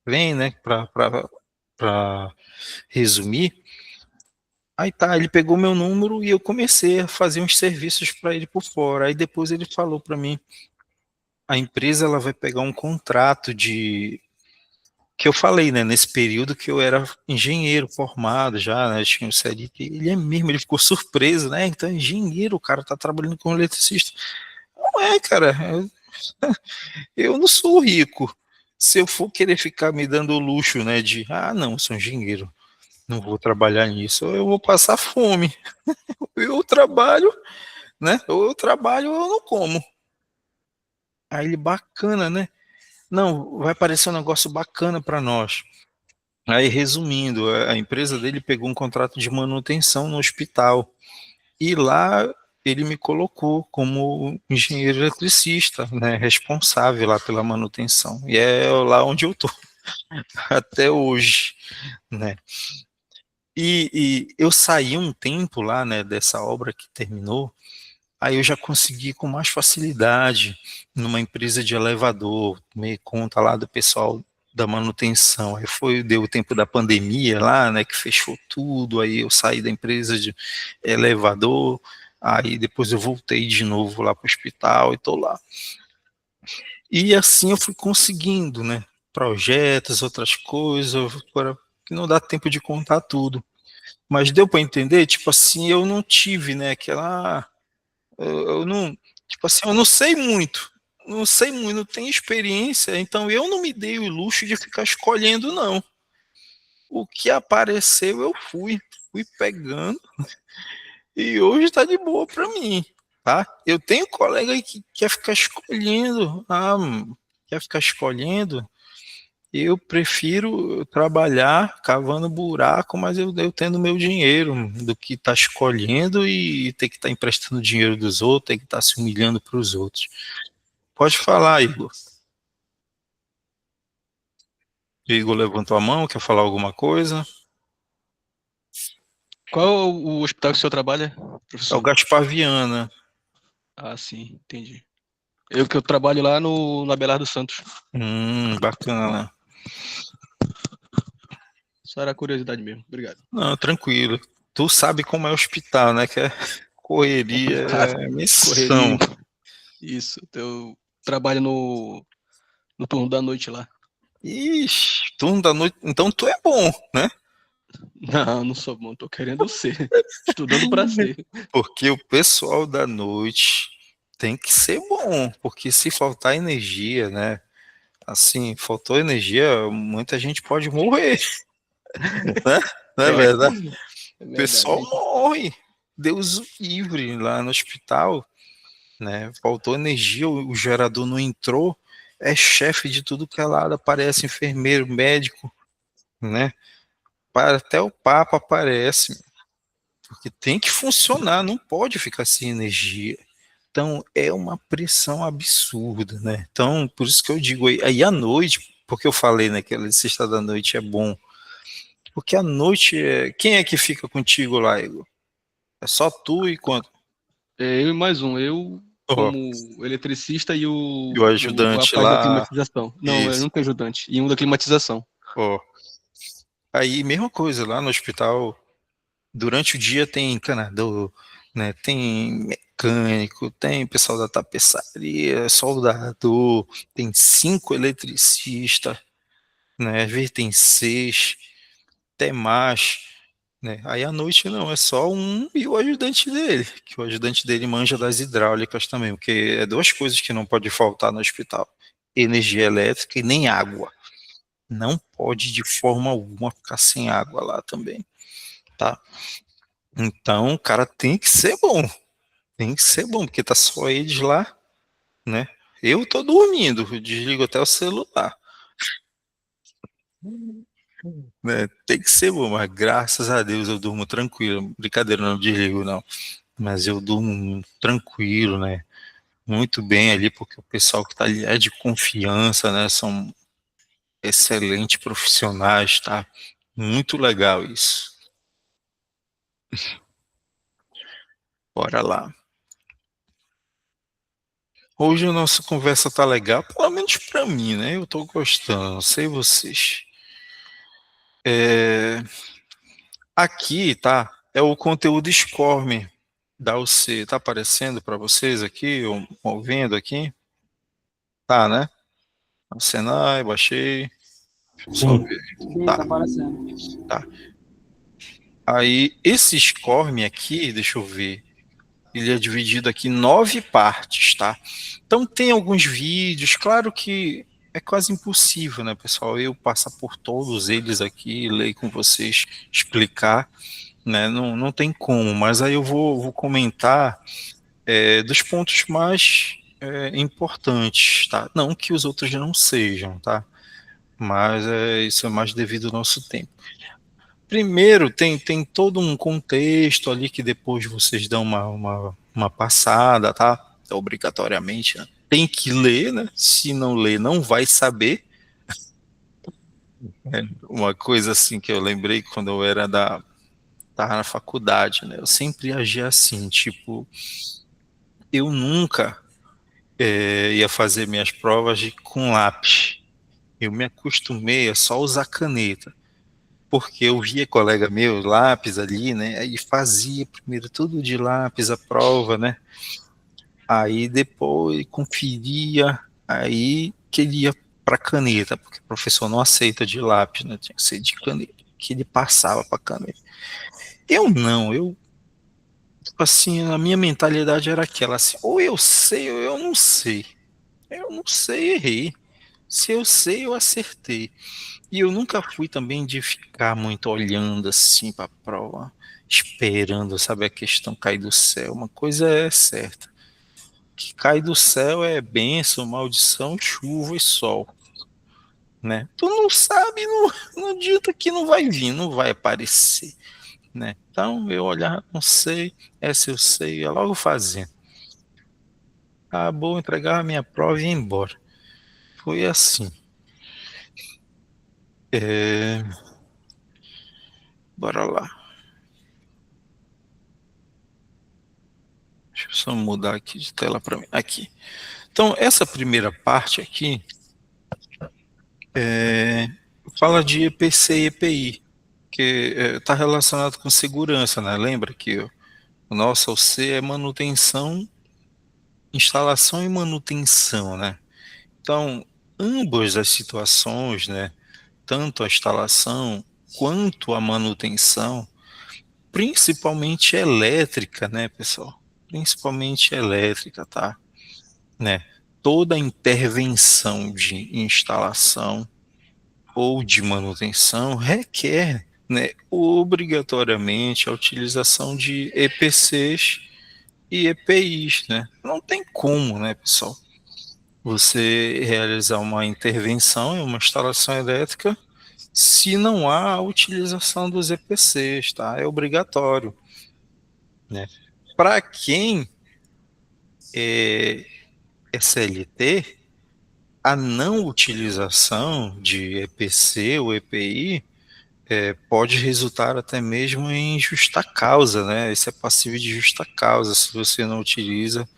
vem, né, para resumir. Aí tá, ele pegou meu número e eu comecei a fazer uns serviços para ele por fora. Aí depois ele falou para mim, a empresa ela vai pegar um contrato de que eu falei, né, nesse período que eu era engenheiro formado já, né, tinha o CLT, ele ficou surpreso, né, então engenheiro, o cara tá trabalhando como eletricista. Não é, cara, eu não sou rico. Se eu for querer ficar me dando o luxo, né, não, eu sou engenheiro, não vou trabalhar nisso, eu vou passar fome. Eu trabalho, né, ou eu trabalho ou eu não como. Aí ele, bacana, né? Não, vai parecer um negócio bacana para nós. Aí, resumindo, a empresa dele pegou um contrato de manutenção no hospital e lá ele me colocou como engenheiro eletricista, né, responsável lá pela manutenção. E é lá onde eu tô até hoje, né? E eu saí um tempo lá, né, dessa obra que terminou. Aí eu já consegui com mais facilidade numa empresa de elevador, tomei conta lá do pessoal da manutenção. Aí deu o tempo da pandemia lá, né, que fechou tudo, aí eu saí da empresa de elevador, aí depois eu voltei de novo lá para o hospital e tô lá. E assim eu fui conseguindo, né, projetos, outras coisas, agora que não dá tempo de contar tudo. Mas deu para entender, tipo assim, eu não tive, né, aquela eu não, tipo assim, eu não sei muito, não tenho experiência, então eu não me dei o luxo de ficar escolhendo, não. O que apareceu eu fui pegando e hoje está de boa para mim, tá? Eu tenho colega aí que quer ficar escolhendo, quer ficar escolhendo. Eu prefiro trabalhar cavando buraco, mas eu tendo meu dinheiro, do que estar escolhendo e ter que estar emprestando dinheiro dos outros, ter que estar se humilhando para os outros. Pode falar, Igor. Igor levantou a mão, quer falar alguma coisa? Qual é o hospital que o senhor trabalha, É o professor? Gaspar Viana. Ah, sim, entendi. Eu trabalho lá no Abelardo Santos. Bacana. Só era curiosidade mesmo. Obrigado. Não, tranquilo. Tu sabe como é o hospital, né? Que é correria, Complicado. é missão. Correria. Isso. Eu trabalho no turno da noite lá. Ixi, turno da noite. Então tu é bom, né? Não sou bom. Tô querendo ser. Estudando para ser. Porque o pessoal da noite tem que ser bom, porque se faltar energia, né? Assim, faltou energia, muita gente pode morrer, né? Não é verdade? É O pessoal verdade. morre. Deus o livre lá no hospital, né? Faltou energia, o gerador não entrou, é chefe de tudo que é lado, aparece enfermeiro, médico, né? Até o Papa aparece, porque tem que funcionar, não pode ficar sem energia. Então é uma pressão absurda, né? Então, por isso que eu digo aí à noite, porque eu falei, né, que a eletricista da noite é bom. Porque à noite, quem é que fica contigo lá, Igor? É só tu e quanto? É, eu e mais um. Eu Oh, como eletricista e e o o ajudante rapaz da lá, climatização. Não, eu isso. não tenho ajudante. E um da climatização. Ó, aí mesma coisa lá no hospital. Durante o dia tem encanador, né? Tem mecânico, tem pessoal da tapeçaria, soldador, tem 5 eletricistas, né? Às vezes tem 6, até mais, né? Aí à noite não, é só um e o ajudante dele, que o ajudante dele manja das hidráulicas também, porque é 2 coisas que não pode faltar no hospital: energia elétrica e nem água. Não pode de forma alguma ficar sem água lá também, tá? Então, o cara tem que ser bom, porque tá só eles lá, né? Eu tô dormindo, eu desligo até o celular, né? Tem que ser bom, mas graças a Deus eu durmo tranquilo. Brincadeira, não desligo não, mas eu durmo tranquilo, né? Muito bem ali, porque o pessoal que tá ali é de confiança, né? São excelentes profissionais, tá? Muito legal isso. Bora lá. Hoje a nossa conversa tá legal, pelo menos pra mim, né? Eu tô gostando, não sei vocês. Aqui, tá? É o conteúdo SCORM da UC. Tá aparecendo para vocês aqui, ou ouvindo aqui? Tá, né? O Senai, baixei. Deixa eu só Sim. ver. Sim, tá Tá, aparecendo. tá. Aí, esse SCORM aqui, deixa eu ver. Ele é dividido aqui em 9 partes, tá? Então tem alguns vídeos, claro que é quase impossível, né, pessoal? Eu passar por todos eles aqui, ler com vocês, explicar, né? Não, não tem como, mas aí eu vou comentar dos pontos mais importantes, tá? Não que os outros não sejam, tá? Mas isso é mais devido ao nosso tempo. Primeiro, tem todo um contexto ali que depois vocês dão uma passada, tá? Obrigatoriamente, né? Tem que ler, né? Se não ler, não vai saber. Uma coisa assim que eu lembrei quando eu tava na faculdade, né? Eu sempre agia assim, tipo, eu nunca ia fazer minhas provas com lápis. Eu me acostumei a só usar caneta, porque eu via colega meu, lápis ali, né? Aí fazia primeiro tudo de lápis a prova, né? Aí depois conferia, aí queria para caneta, porque o professor não aceita de lápis, né? Tinha que ser de caneta, que ele passava para caneta. Eu não, eu tipo assim, a minha mentalidade era aquela assim, ou eu sei ou eu não sei. Eu não sei, errei. Se eu sei, eu acertei. E eu nunca fui também de ficar muito olhando assim para a prova, esperando, sabe, a questão cair do céu. Uma coisa é certa, que cai do céu é bênção, maldição, chuva e sol, né? Tu não sabe, não adianta que não vai vir, não vai aparecer, né? Então eu olhar, não sei, essa eu sei, é logo fazendo. Acabou, entregar a minha prova e ir embora. Foi assim. É, bora lá. Deixa eu só mudar aqui de tela para mim. Aqui. Então, essa primeira parte aqui fala de EPC e EPI, que está relacionado com segurança, né? Lembra que o nosso OC é manutenção, instalação e manutenção, né? Então, ambas as situações, né? Tanto a instalação quanto a manutenção, principalmente elétrica, né, pessoal? Principalmente elétrica, tá? Né? Toda intervenção de instalação ou de manutenção requer, né, obrigatoriamente a utilização de EPCs e EPIs, né? Não tem como, né, pessoal? Você realizar uma intervenção em uma instalação elétrica se não há a utilização dos EPCs, tá? É obrigatório, né? Para quem é CLT, a não utilização de EPC ou EPI pode resultar até mesmo em justa causa, né? Isso é passível de justa causa se você não utiliza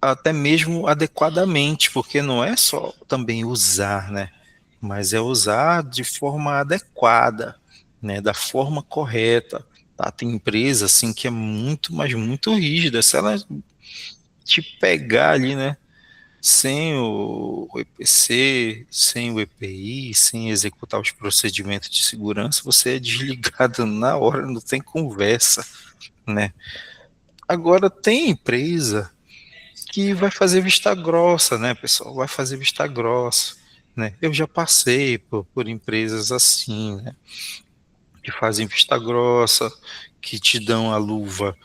até mesmo adequadamente, porque não é só também usar, né? Mas é usar de forma adequada, né? Da forma correta, tá? Tem empresa, assim, que é muito, mas muito rígida. Se ela te pegar ali, né, sem o EPC, sem o EPI, sem executar os procedimentos de segurança, você é desligado na hora, não tem conversa, né? Agora, tem empresa que vai fazer vista grossa, né, pessoal? Vai fazer vista grossa, né? Eu já passei por empresas assim, né, que fazem vista grossa, que te dão a luva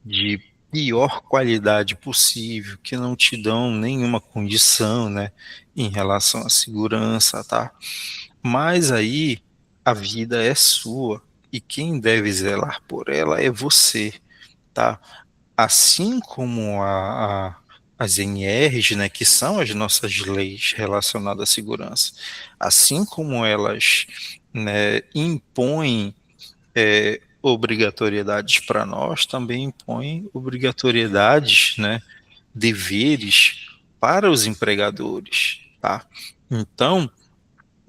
de pior qualidade possível, que não te dão nenhuma condição, né, em relação à segurança, tá? Mas aí a vida é sua e quem deve zelar por ela é você, tá? Assim como as NRs, né, que são as nossas leis relacionadas à segurança, assim como elas, né, impõem obrigatoriedades para nós, também impõem obrigatoriedades, né, deveres para os empregadores, tá? Então,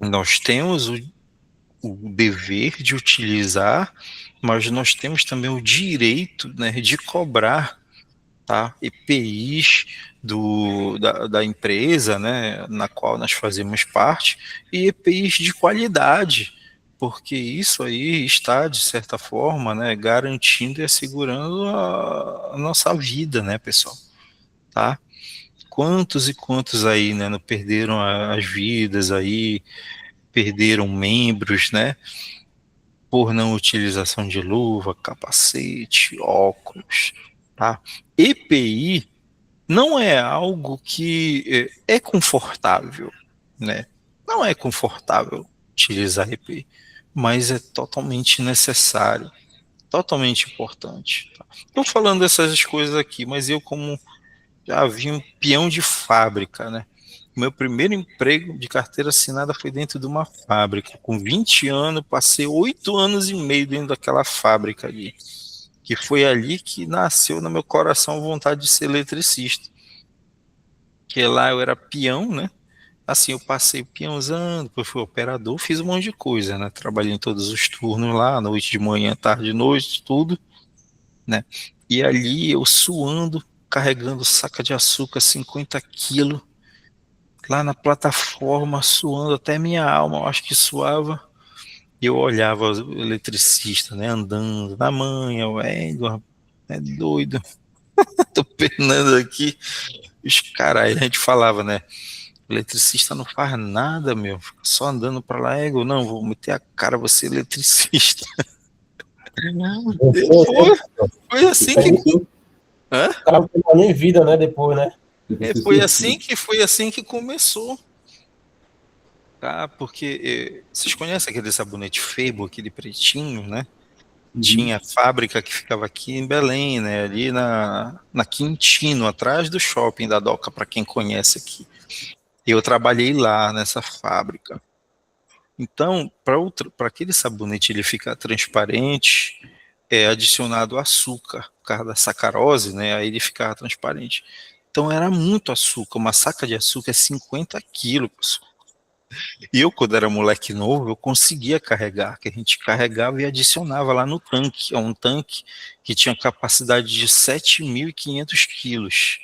nós temos o dever de utilizar, mas nós temos também o direito, né, de cobrar, tá? EPIs da empresa, né, na qual nós fazemos parte, e EPIs de qualidade, porque isso aí está, de certa forma, né, garantindo e assegurando a nossa vida, né, pessoal, tá? Quantos e quantos aí, né, não perderam as vidas aí, perderam membros, né, por não utilização de luva, capacete, óculos, tá? EPI não é algo que é confortável, né? Não é confortável utilizar EPI, mas é totalmente necessário, totalmente importante. Tá? Estou falando essas coisas aqui, mas eu como já vi um peão de fábrica, né? Meu primeiro emprego de carteira assinada foi dentro de uma fábrica. Com 20 anos, passei 8 anos e meio dentro daquela fábrica ali. Que foi ali que nasceu no meu coração a vontade de ser eletricista. Que lá eu era peão, né? Assim, eu passei peãozando, depois fui operador, fiz um monte de coisa, né? Trabalhei em todos os turnos lá, noite, de manhã, tarde, noite, tudo, né? E ali eu suando, carregando saca de açúcar, 50 quilos, lá na plataforma, suando até minha alma, eu acho que suava. E eu olhava o eletricista, né, andando na manhã, é doido, tô penando aqui. Os caras, a gente falava, né, o eletricista não faz nada, meu, fica só andando pra lá, não, vou meter a cara, você é eletricista. Foi, foi assim que... Hã? O cara não tem nem vida, né, depois, né? Foi assim que começou. Tá? Porque vocês conhecem aquele sabonete Febo, aquele pretinho, né? Tinha fábrica que ficava aqui em Belém, né? Ali na Quintino, atrás do shopping da Doca, para quem conhece aqui. Eu trabalhei lá nessa fábrica. Então, para aquele sabonete ele ficar transparente, é adicionado açúcar, por causa da sacarose, né? Aí ele ficava transparente. Então era muito açúcar, uma saca de açúcar é 50 quilos, pessoal. E eu, quando era moleque novo, eu conseguia carregar, que a gente carregava e adicionava lá no tanque. É um tanque que tinha capacidade de 7.500 quilos.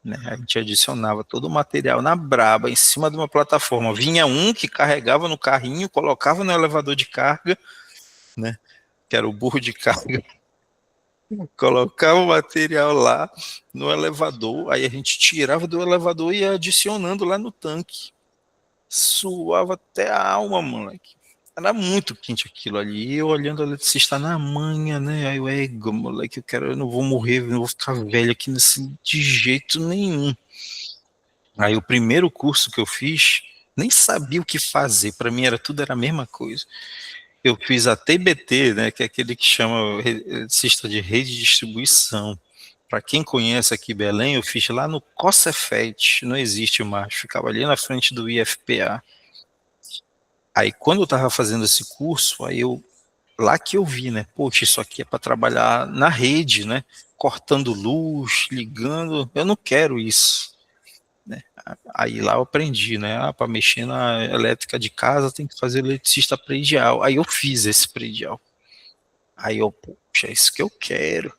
Né? A gente adicionava todo o material na braba, em cima de uma plataforma. Vinha um que carregava no carrinho, colocava no elevador de carga, né? Que era o burro de carga, colocava o material lá no elevador, aí a gente tirava do elevador e ia adicionando lá no tanque. Suava até a alma, moleque. Era muito quente aquilo ali. Eu olhando o eletricista na manhã, né? Aí eu, moleque, eu não vou morrer, não vou ficar velho aqui de jeito nenhum. Aí o primeiro curso que eu fiz, nem sabia o que fazer. Para mim era a mesma coisa. Eu fiz a TBT, né? Que é aquele que chama eletricista de rede de distribuição. Para quem conhece aqui Belém, eu fiz lá no Cossefet, não existe mais, ficava ali na frente do IFPA. Aí quando eu estava fazendo esse curso, lá que eu vi, né, poxa, isso aqui é para trabalhar na rede, né, cortando luz, ligando, eu não quero isso, né. Aí lá eu aprendi, né, para mexer na elétrica de casa tem que fazer eletricista predial, aí eu fiz esse predial. Aí eu, puxa, é isso que eu quero.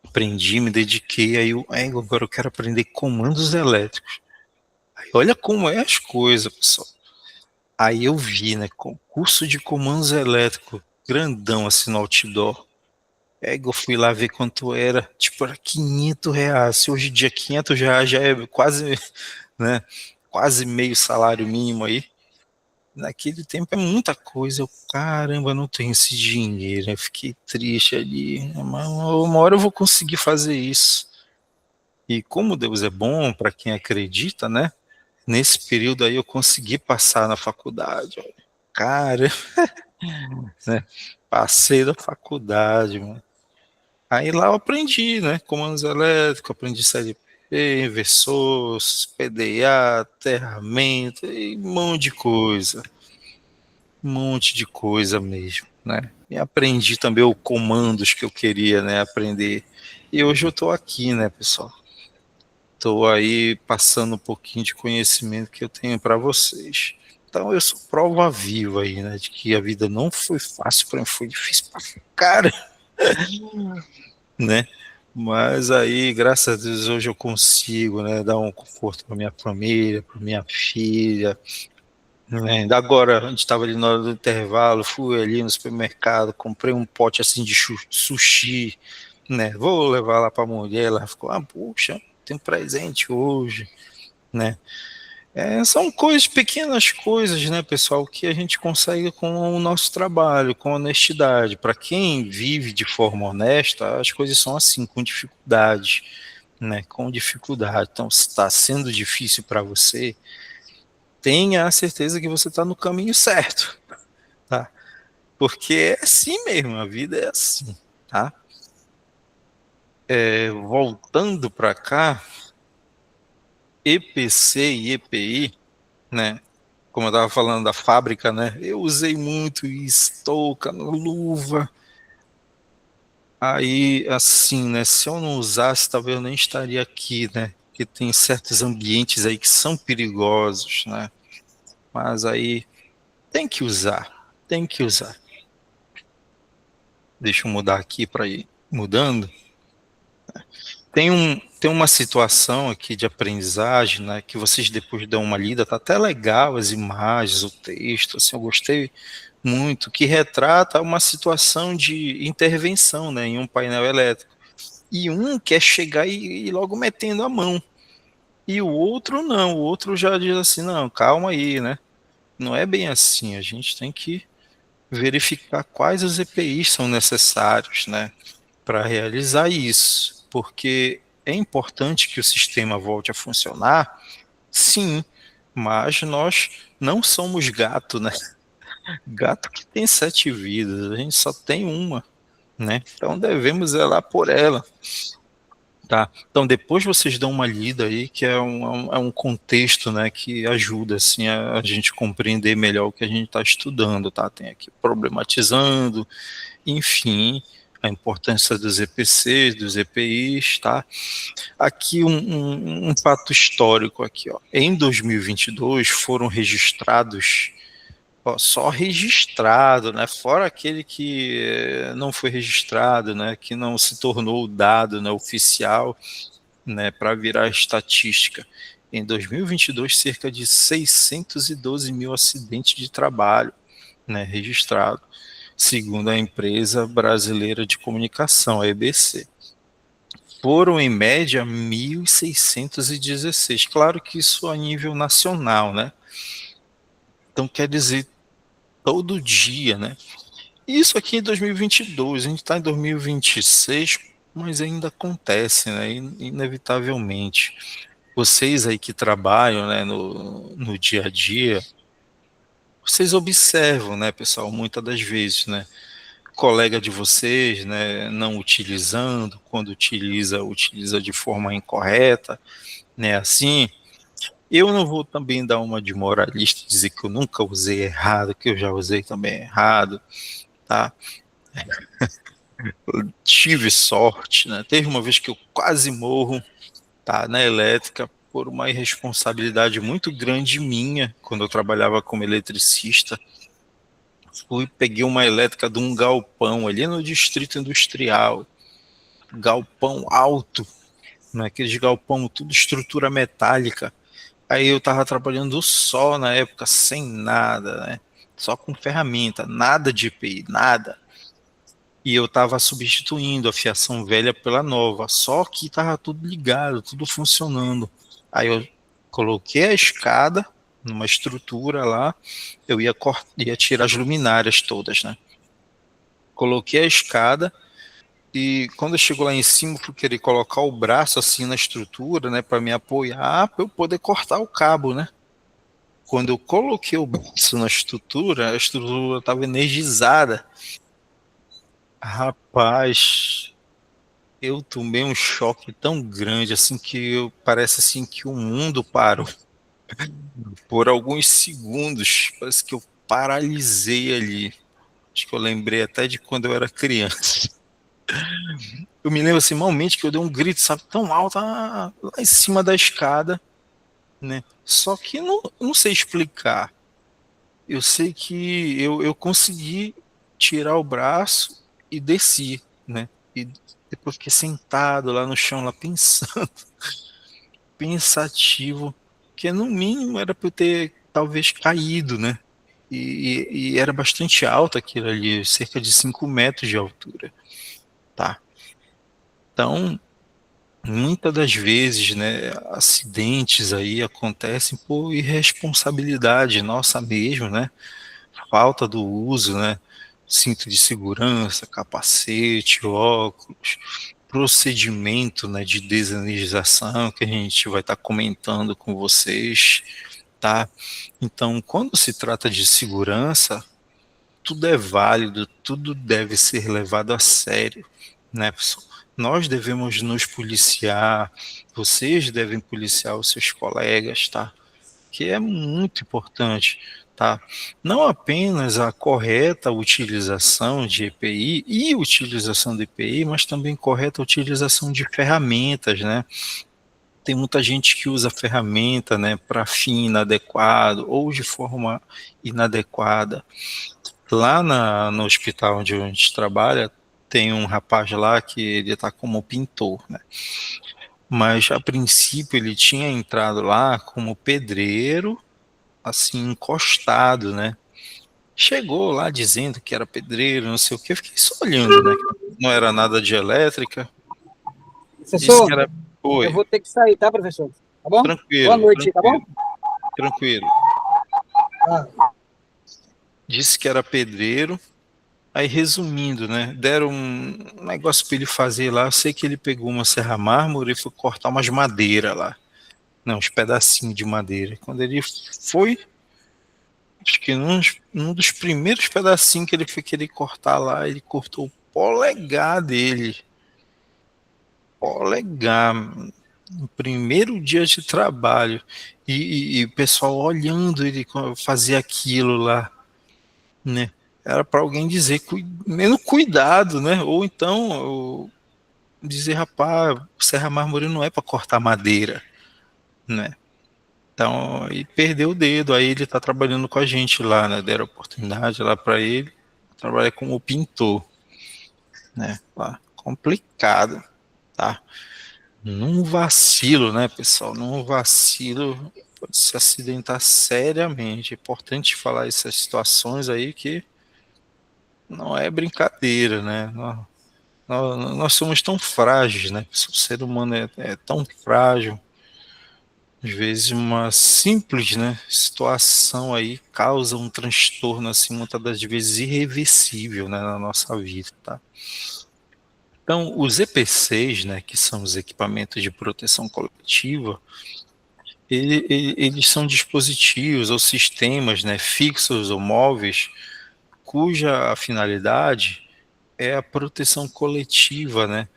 Aprendi, me dediquei, aí agora eu quero aprender comandos elétricos. Aí olha como é as coisas, pessoal. Aí eu vi, né, curso de comandos elétricos, grandão assim no outdoor. Eu fui lá ver quanto era, tipo, era R$ 500. Se hoje em dia R$ 500 já é quase, né, quase meio salário mínimo aí. Naquele tempo é muita coisa. Eu, caramba, não tenho esse dinheiro. Eu fiquei triste ali. Mas uma hora eu vou conseguir fazer isso. E como Deus é bom para quem acredita, né? Nesse período aí eu consegui passar na faculdade. Olha. Cara, né? Passei da faculdade, mano. Aí lá eu aprendi, né? Comandos elétricos, aprendi CLP, inversores, PDA, aterramento e um monte de coisa. Um monte de coisa mesmo, né? E aprendi também os comandos que eu queria, né? Aprender. E hoje eu estou aqui, né, pessoal? Estou aí passando um pouquinho de conhecimento que eu tenho para vocês. Então eu sou prova viva aí, né, de que a vida não foi fácil para mim, foi difícil pra cara, né? Mas aí, graças a Deus, hoje eu consigo, né, dar um conforto para minha família, para minha filha, né? Ainda agora, a gente estava ali na hora do intervalo, fui ali no supermercado, comprei um pote assim de sushi, né? Vou levar lá para a mulher, ela ficou, puxa, tem um presente hoje, né? São coisas, pequenas coisas, né, pessoal, que a gente consegue com o nosso trabalho, com honestidade. Para quem vive de forma honesta, as coisas são assim, com dificuldade, né? Com dificuldade. Então, se está sendo difícil para você, tenha a certeza que você está no caminho certo, tá? Porque é assim mesmo, a vida é assim, tá? Voltando para cá, EPC e EPI, né? Como eu estava falando da fábrica, né? Eu usei muito isso, touca, luva. Aí, assim, né? Se eu não usasse, talvez eu nem estaria aqui, né? Porque tem certos ambientes aí que são perigosos, né? Mas aí tem que usar, tem que usar. Deixa eu mudar aqui para ir mudando. Tem uma situação aqui de aprendizagem, né, que vocês depois dão uma lida, tá até legal as imagens, o texto, assim, eu gostei muito, que retrata uma situação de intervenção, né, em um painel elétrico. E um quer chegar e logo metendo a mão. E o outro não, o outro já diz assim, não, calma aí, né? Não é bem assim, a gente tem que verificar quais os EPIs são necessários, né, para realizar isso, porque é importante que o sistema volte a funcionar, sim, mas nós não somos gato, né? Gato que tem 7 vidas, a gente só tem uma, né? Então devemos zelar por ela, tá? Então depois vocês dão uma lida aí, que é um contexto, né, que ajuda assim a gente compreender melhor o que a gente está estudando, tá? Tem aqui problematizando, enfim, a importância dos EPCs, dos EPIs, tá? Aqui um fato histórico aqui, ó. Em 2022 foram registrados, ó, só registrado, né? Fora aquele que não foi registrado, né? Que não se tornou dado, né, oficial, né? Para virar estatística. Em 2022, cerca de 612 mil acidentes de trabalho, né, registrados, segundo a empresa brasileira de comunicação, a EBC. Foram, em média, 1.616. Claro que isso a nível nacional, né? Então, quer dizer, todo dia, né? Isso aqui em 2022, a gente está em 2026, mas ainda acontece, né? Inevitavelmente. Vocês aí que trabalham, né, no dia a dia, vocês observam, né, pessoal, muitas das vezes, né? Colega de vocês, né, não utilizando, quando utiliza de forma incorreta, né, assim. Eu não vou também dar uma de moralista e dizer que eu nunca usei errado, que eu já usei também errado, tá? Eu tive sorte, né? Teve uma vez que eu quase morro, tá, na elétrica, por uma irresponsabilidade muito grande minha, quando eu trabalhava como eletricista. fui, peguei uma elétrica de um galpão ali no Distrito Industrial, galpão alto, né, aqueles galpão tudo estrutura metálica. Aí eu tava trabalhando só na época, sem nada, né, só com ferramenta, nada de EPI, nada. E eu tava substituindo a fiação velha pela nova, só que tava tudo ligado, tudo funcionando. Aí eu coloquei a escada numa estrutura lá, eu ia tirar as luminárias todas, né? Coloquei a escada e quando eu chego lá em cima, fui querer colocar o braço assim na estrutura, né, para me apoiar, para eu poder cortar o cabo, né? Quando eu coloquei o braço na estrutura, a estrutura estava energizada. Rapaz, eu tomei um choque tão grande assim parece assim que o mundo parou por alguns segundos. Parece que eu paralisei ali. Acho que eu lembrei até de quando eu era criança. Eu me lembro assim, malmente que eu dei um grito, sabe, tão alto lá em cima da escada, né? Só que não sei explicar. Eu sei que eu consegui tirar o braço e desci, né? E depois fiquei sentado lá no chão, lá pensando, pensativo, que no mínimo era para eu ter talvez caído, né? E era bastante alto aquilo ali, cerca de 5 metros de altura, tá? Então, muitas das vezes, né, acidentes aí acontecem por irresponsabilidade nossa mesmo, né? Falta do uso, né? Cinto de segurança, capacete, óculos, procedimento, né, de desenergização que a gente vai estar comentando com vocês, tá? Então, quando se trata de segurança, tudo é válido, tudo deve ser levado a sério, né, pessoal? Nós devemos nos policiar, vocês devem policiar os seus colegas, tá? Que é muito importante, tá? Não apenas a correta utilização de EPI e utilização de EPI, mas também correta utilização de ferramentas, né? Tem muita gente que usa ferramenta, né, para fim inadequado ou de forma inadequada. Lá no hospital onde a gente trabalha, tem um rapaz lá que ele está como pintor, né? Mas a princípio ele tinha entrado lá como pedreiro, assim, encostado, né? Chegou lá dizendo que era pedreiro, não sei o que, eu fiquei só olhando, né? Não era nada de elétrica. Disse que Professor, era. eu Oi, vou ter que sair, tá, professor? Tá bom? Boa tranquilo, noite, tá bom? tranquilo, tranquilo. Ah, Disse que era pedreiro. Aí, resumindo, né? Deram um negócio para ele fazer lá. Eu sei que ele pegou uma serra mármore e foi cortar umas madeiras lá. Não, uns pedacinhos de madeira. Quando ele foi, acho que num dos primeiros pedacinhos que ele foi querer cortar lá, ele cortou o polegar dele. Polegar. No primeiro dia de trabalho. E o pessoal olhando ele fazer aquilo lá, né? Era para alguém dizer, menos cuidado, né? Ou então dizer, rapaz, serra mármore não é para cortar madeira, né? Então, e perdeu o dedo, aí ele está trabalhando com a gente lá, né? Deram oportunidade lá para ele, trabalha como pintor, né? Lá, complicado, tá? Num vacilo, né, pessoal? Num vacilo, pode se acidentar seriamente. É importante falar essas situações aí que não é brincadeira, né? Nós somos tão frágeis, né? O ser humano é tão frágil. Às vezes uma simples, né, situação aí causa um transtorno assim, muitas das vezes irreversível, né, na nossa vida, tá? Então, os EPCs, né, que são os equipamentos de proteção coletiva, eles são dispositivos ou sistemas, né, fixos ou móveis, cuja finalidade é a proteção coletiva, né,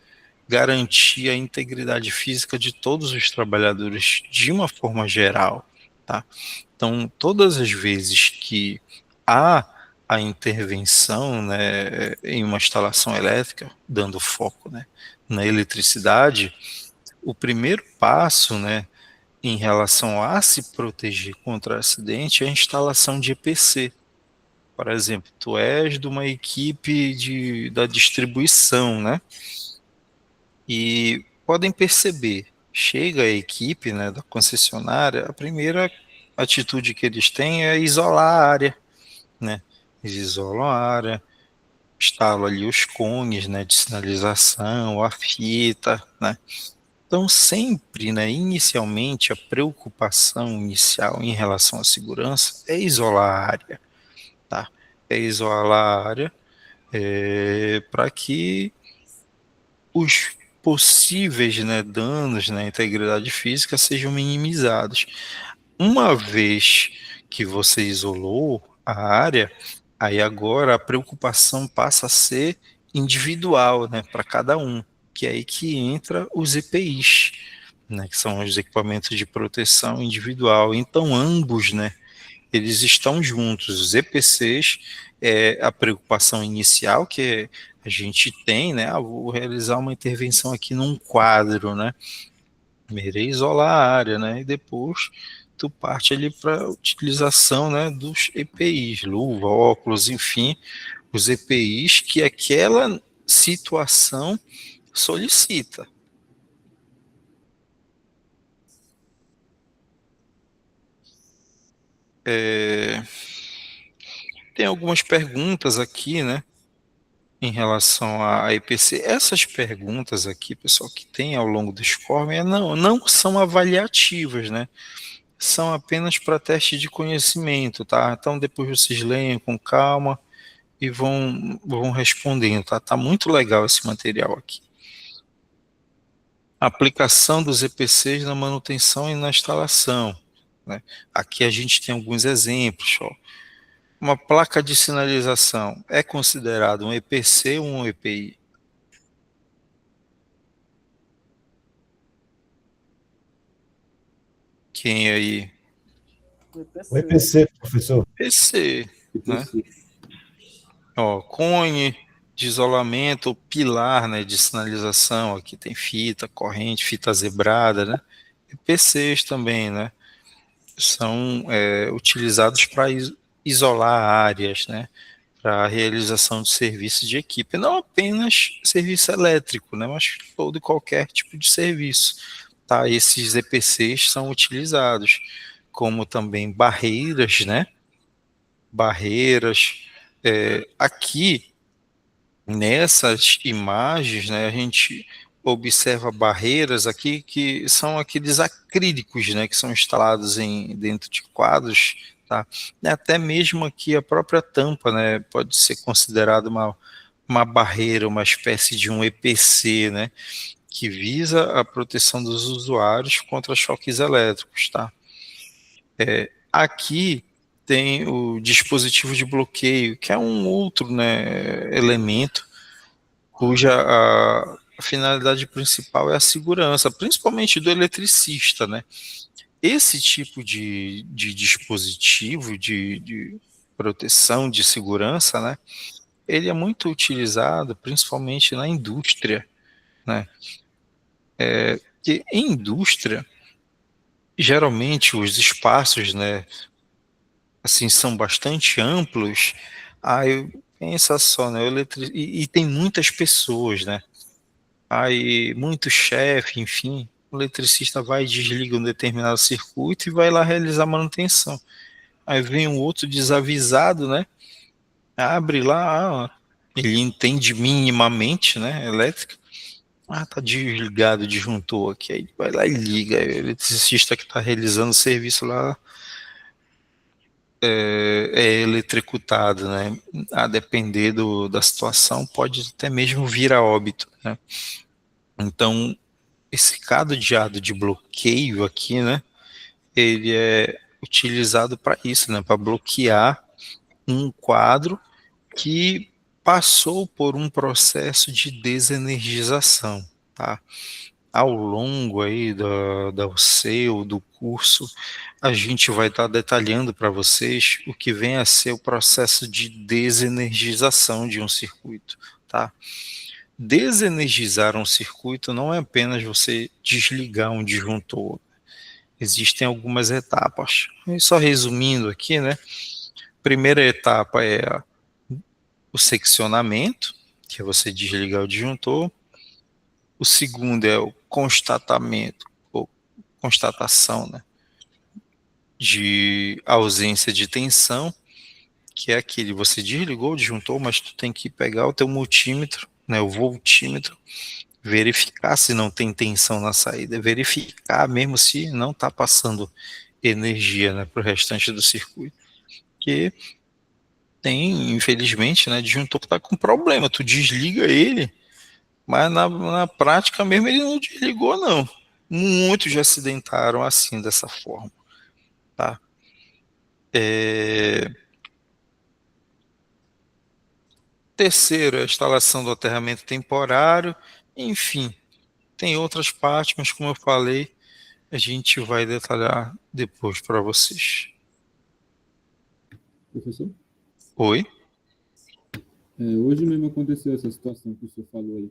garantir a integridade física de todos os trabalhadores de uma forma geral, tá? Então, todas as vezes que há a intervenção, né, em uma instalação elétrica, dando foco, né, na eletricidade, o primeiro passo, né, em relação a se proteger contra acidente é a instalação de EPC, por exemplo, tu és de uma equipe da distribuição, né? E podem perceber, chega a equipe, né, da concessionária, a primeira atitude que eles têm é isolar a área, né? Eles isolam a área, instalam ali os cones, né, de sinalização, a fita, né? Então, sempre, né, inicialmente, a preocupação inicial em relação à segurança é isolar a área, tá? É isolar a área para que os possíveis, né, danos na integridade física sejam minimizados. Uma vez que você isolou a área, aí agora a preocupação passa a ser individual, né, para cada um, que é aí que entra os EPIs, né, que são os equipamentos de proteção individual. Então ambos, né, eles estão juntos. Os EPCs é a preocupação inicial que a gente tem, né? Vou realizar uma intervenção aqui num quadro, né? Primeiro isolar a área, né? E depois tu parte ali para a utilização, né, dos EPIs, luva, óculos, enfim, os EPIs que aquela situação solicita. Tem algumas perguntas aqui, né, em relação à EPC. Essas perguntas aqui, pessoal, que tem ao longo do SCORM, não são avaliativas, né? São apenas para teste de conhecimento, tá? Então depois vocês leiam com calma e vão respondendo, tá? Tá muito legal esse material aqui. Aplicação dos EPCs na manutenção e na instalação, né? Aqui a gente tem alguns exemplos, ó. Uma placa de sinalização é considerado um EPC ou um EPI? Quem aí? O EPC, professor. EPC, né? Ó, cone de isolamento, pilar, né, de sinalização, aqui tem fita, corrente, fita zebrada, né? EPCs também, né? São utilizados para isolar áreas, né? Para a realização de serviços de equipe, não apenas serviço elétrico, né? Mas todo e qualquer tipo de serviço, tá? Esses EPCs são utilizados, como também barreiras, né? Barreiras. Aqui, nessas imagens, né, a gente observa barreiras aqui que são aqueles acrílicos, né, que são instalados dentro de quadros, tá? E até mesmo aqui a própria tampa, né, pode ser considerada uma barreira, uma espécie de um EPC, né, que visa a proteção dos usuários contra choques elétricos, tá? Aqui tem o dispositivo de bloqueio, que é um outro, né, elemento cuja a finalidade principal é a segurança, principalmente do eletricista, né? Esse tipo de dispositivo de proteção, de segurança, né? Ele é muito utilizado principalmente na indústria, né? Que em indústria, geralmente os espaços, né, assim, são bastante amplos. Aí pensa só, né? E tem muitas pessoas, né? Aí muito chefe, enfim, o eletricista vai e desliga um determinado circuito e vai lá realizar a manutenção. Aí vem um outro desavisado, né? Abre lá, ele entende minimamente, né? Elétrica. Tá desligado o disjuntor aqui. Aí vai lá e liga. Aí o eletricista que está realizando o serviço lá é eletrocutado, né? A depender da situação, pode até mesmo vir a óbito, né? Então, esse cadeado de bloqueio aqui, né? Ele é utilizado para isso, né? Para bloquear um quadro que passou por um processo de desenergização, tá? Ao longo aí da UC ou do curso, a gente vai estar detalhando para vocês o que vem a ser o processo de desenergização de um circuito, tá? Desenergizar um circuito não é apenas você desligar um disjuntor. Existem algumas etapas. E só resumindo aqui, né? Primeira etapa é o seccionamento, que é você desligar o disjuntor. O segundo é o constatamento, ou constatação, né, de ausência de tensão, que é aquele, você desligou o disjuntor, mas tu tem que pegar o teu multímetro, né, o voltímetro, verificar se não tem tensão na saída, verificar mesmo se não está passando energia, né, para o restante do circuito. Porque tem, infelizmente, né, disjuntor que está com problema, tu desliga ele, mas na prática mesmo ele não desligou, não. Muitos já acidentaram assim, dessa forma, tá? Terceiro, a instalação do aterramento temporário, enfim, tem outras partes, mas como eu falei, a gente vai detalhar depois para vocês. Professor, Oi? hoje mesmo aconteceu essa situação que o senhor falou aí,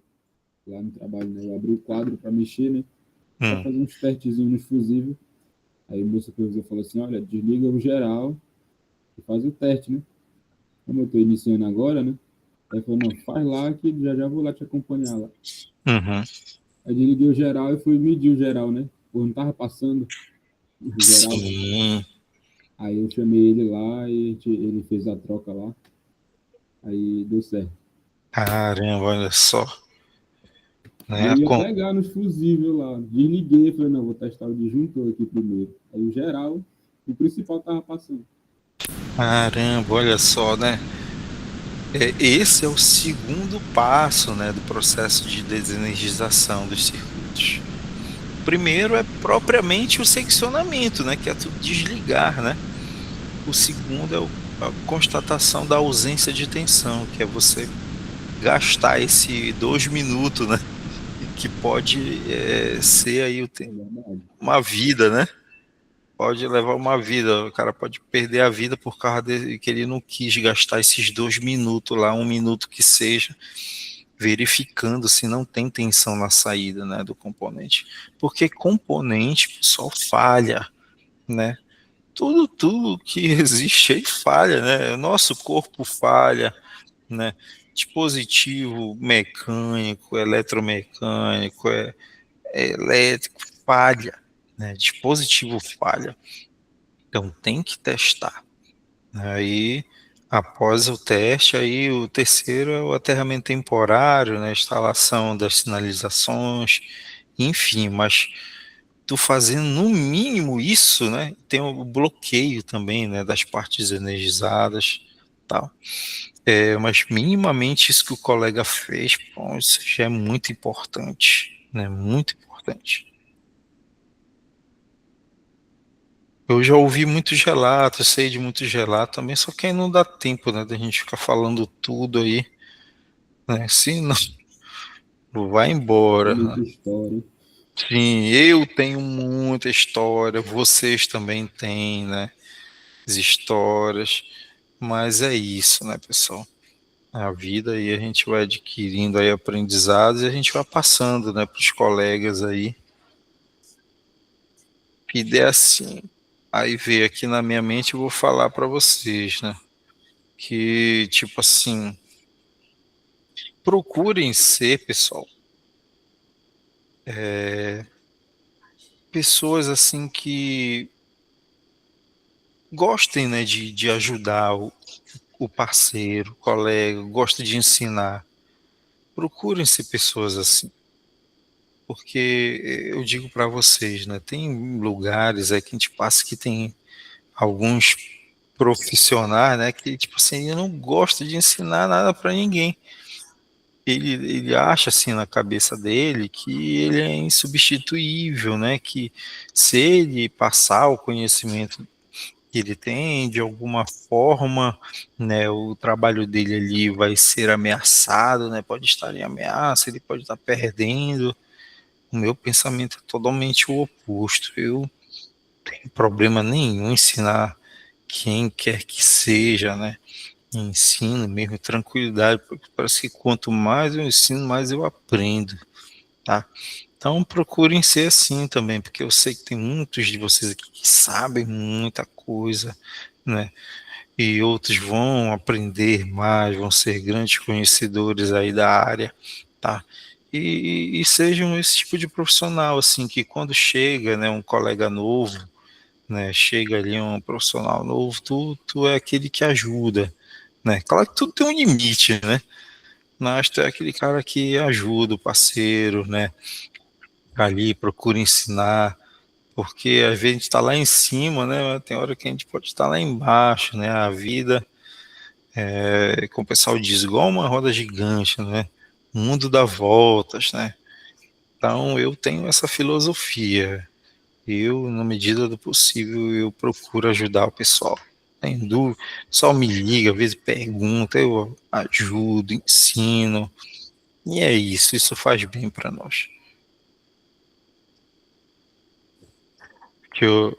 lá no trabalho, né? Eu abri o quadro para mexer, né? Para fazer uns testezinhos no fusível. Aí o meu supervisor falou assim, olha, desliga o geral e faz o teste, né? Como eu estou iniciando agora, né? Aí falou, não, faz lá que já vou lá te acompanhar lá. Uhum. Aí desliguei o geral e fui medir o geral, né? Pô, não tava passando o geral. Sim. Aí eu chamei ele lá e ele fez a troca lá. Aí deu certo. Caramba, olha só. Né? Eu ia pegar nos fusíveis lá. Desliguei, falei, não, vou testar o disjuntor aqui primeiro. Aí o geral, o principal tava passando. Caramba, olha só, né? Esse é o segundo passo, né, do processo de desenergização dos circuitos. O primeiro é propriamente o seccionamento, né, que é tu desligar, né? O segundo é a constatação da ausência de tensão, que é você gastar esse 2 minutos, né? Que pode ser aí uma vida, né? Pode levar uma vida, o cara pode perder a vida por causa de que ele não quis gastar esses 2 minutos lá, 1 minuto que seja, verificando se não tem tensão na saída, né, do componente. Porque componente, pessoal, falha, né? Tudo que existe aí falha, né? O nosso corpo falha, né? Dispositivo mecânico, eletromecânico, elétrico, falha, né? Dispositivo falha. Então tem que testar. Aí, após o teste, aí o terceiro é o aterramento temporário, né? Instalação das sinalizações, enfim, mas tu fazendo no mínimo isso, né? Tem o bloqueio também, né? Das partes energizadas, tal. Mas minimamente isso que o colega fez, bom, isso já é muito importante, né? Muito importante. Eu já ouvi muitos relatos, sei de muitos relatos também, só que aí não dá tempo, né, da gente ficar falando tudo aí, né? Se não, vai embora. Muita Né? história. Sim, eu tenho muita história, vocês também têm, né? As histórias, mas é isso, né, pessoal? A vida e a gente vai adquirindo aí aprendizados e a gente vai passando, né, para os colegas aí. Que der assim, aí veio aqui na minha mente, eu vou falar para vocês, né? Que, tipo assim, procurem ser, pessoal, pessoas assim que gostem, né, de ajudar o parceiro, o colega, gostem de ensinar. Procurem ser pessoas assim. Porque eu digo para vocês, né, tem lugares aí que a gente passa que tem alguns profissionais, né, que tipo assim, eu não gosto de ensinar nada para ninguém. Ele acha assim na cabeça dele que ele é insubstituível, né, que se ele passar o conhecimento que ele tem, de alguma forma, né, o trabalho dele ali vai ser ameaçado, né, pode estar em ameaça, ele pode estar perdendo. O meu pensamento é totalmente o oposto. Eu não tenho problema nenhum em ensinar quem quer que seja, né? Ensino mesmo, tranquilidade, porque parece que quanto mais eu ensino, mais eu aprendo, tá? Então procurem ser assim também, porque eu sei que tem muitos de vocês aqui que sabem muita coisa, né? e outros vão aprender mais, vão ser grandes conhecedores aí da área, tá? E sejam esse tipo de profissional, assim, que quando chega, né, um colega novo, né, chega ali um profissional novo, tu é aquele que ajuda, né? Claro que tudo tem um limite, né? Mas tu é aquele cara que ajuda o parceiro, né? Ali, procura ensinar, porque às vezes a gente está lá em cima, né? Tem hora que a gente pode estar lá embaixo, né? A vida, como o pessoal diz, igual uma roda gigante, né? O mundo dá voltas, né? Então eu tenho essa filosofia. Eu, na medida do possível, eu procuro ajudar o pessoal. Tem dúvida, só me liga, às vezes pergunta, eu ajudo, ensino. E é isso faz bem para nós. Que eu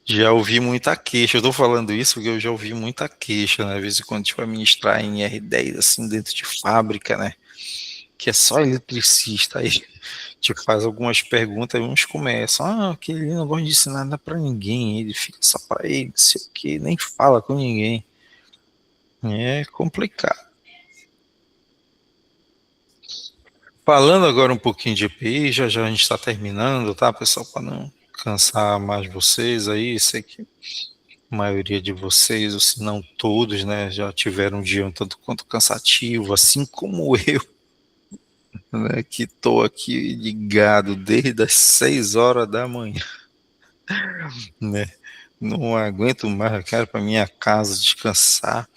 já ouvi muita queixa, eu tô falando isso porque eu já ouvi muita queixa, né? Às vezes quando a gente vai ministrar em R10, assim, dentro de fábrica, né? Que é só eletricista, aí te faz algumas perguntas e uns começam, aquele não gosta de ensinar nada pra ninguém, ele fica só pra ele, não sei o que, nem fala com ninguém. É complicado. Falando agora um pouquinho de EPI, já já a gente está terminando, tá, pessoal, para não cansar mais vocês aí, sei que a maioria de vocês, ou se não todos, né, já tiveram um dia um tanto quanto cansativo, assim como eu, né, que estou aqui ligado desde as 6 horas da manhã, né, não aguento mais, eu quero para minha casa descansar,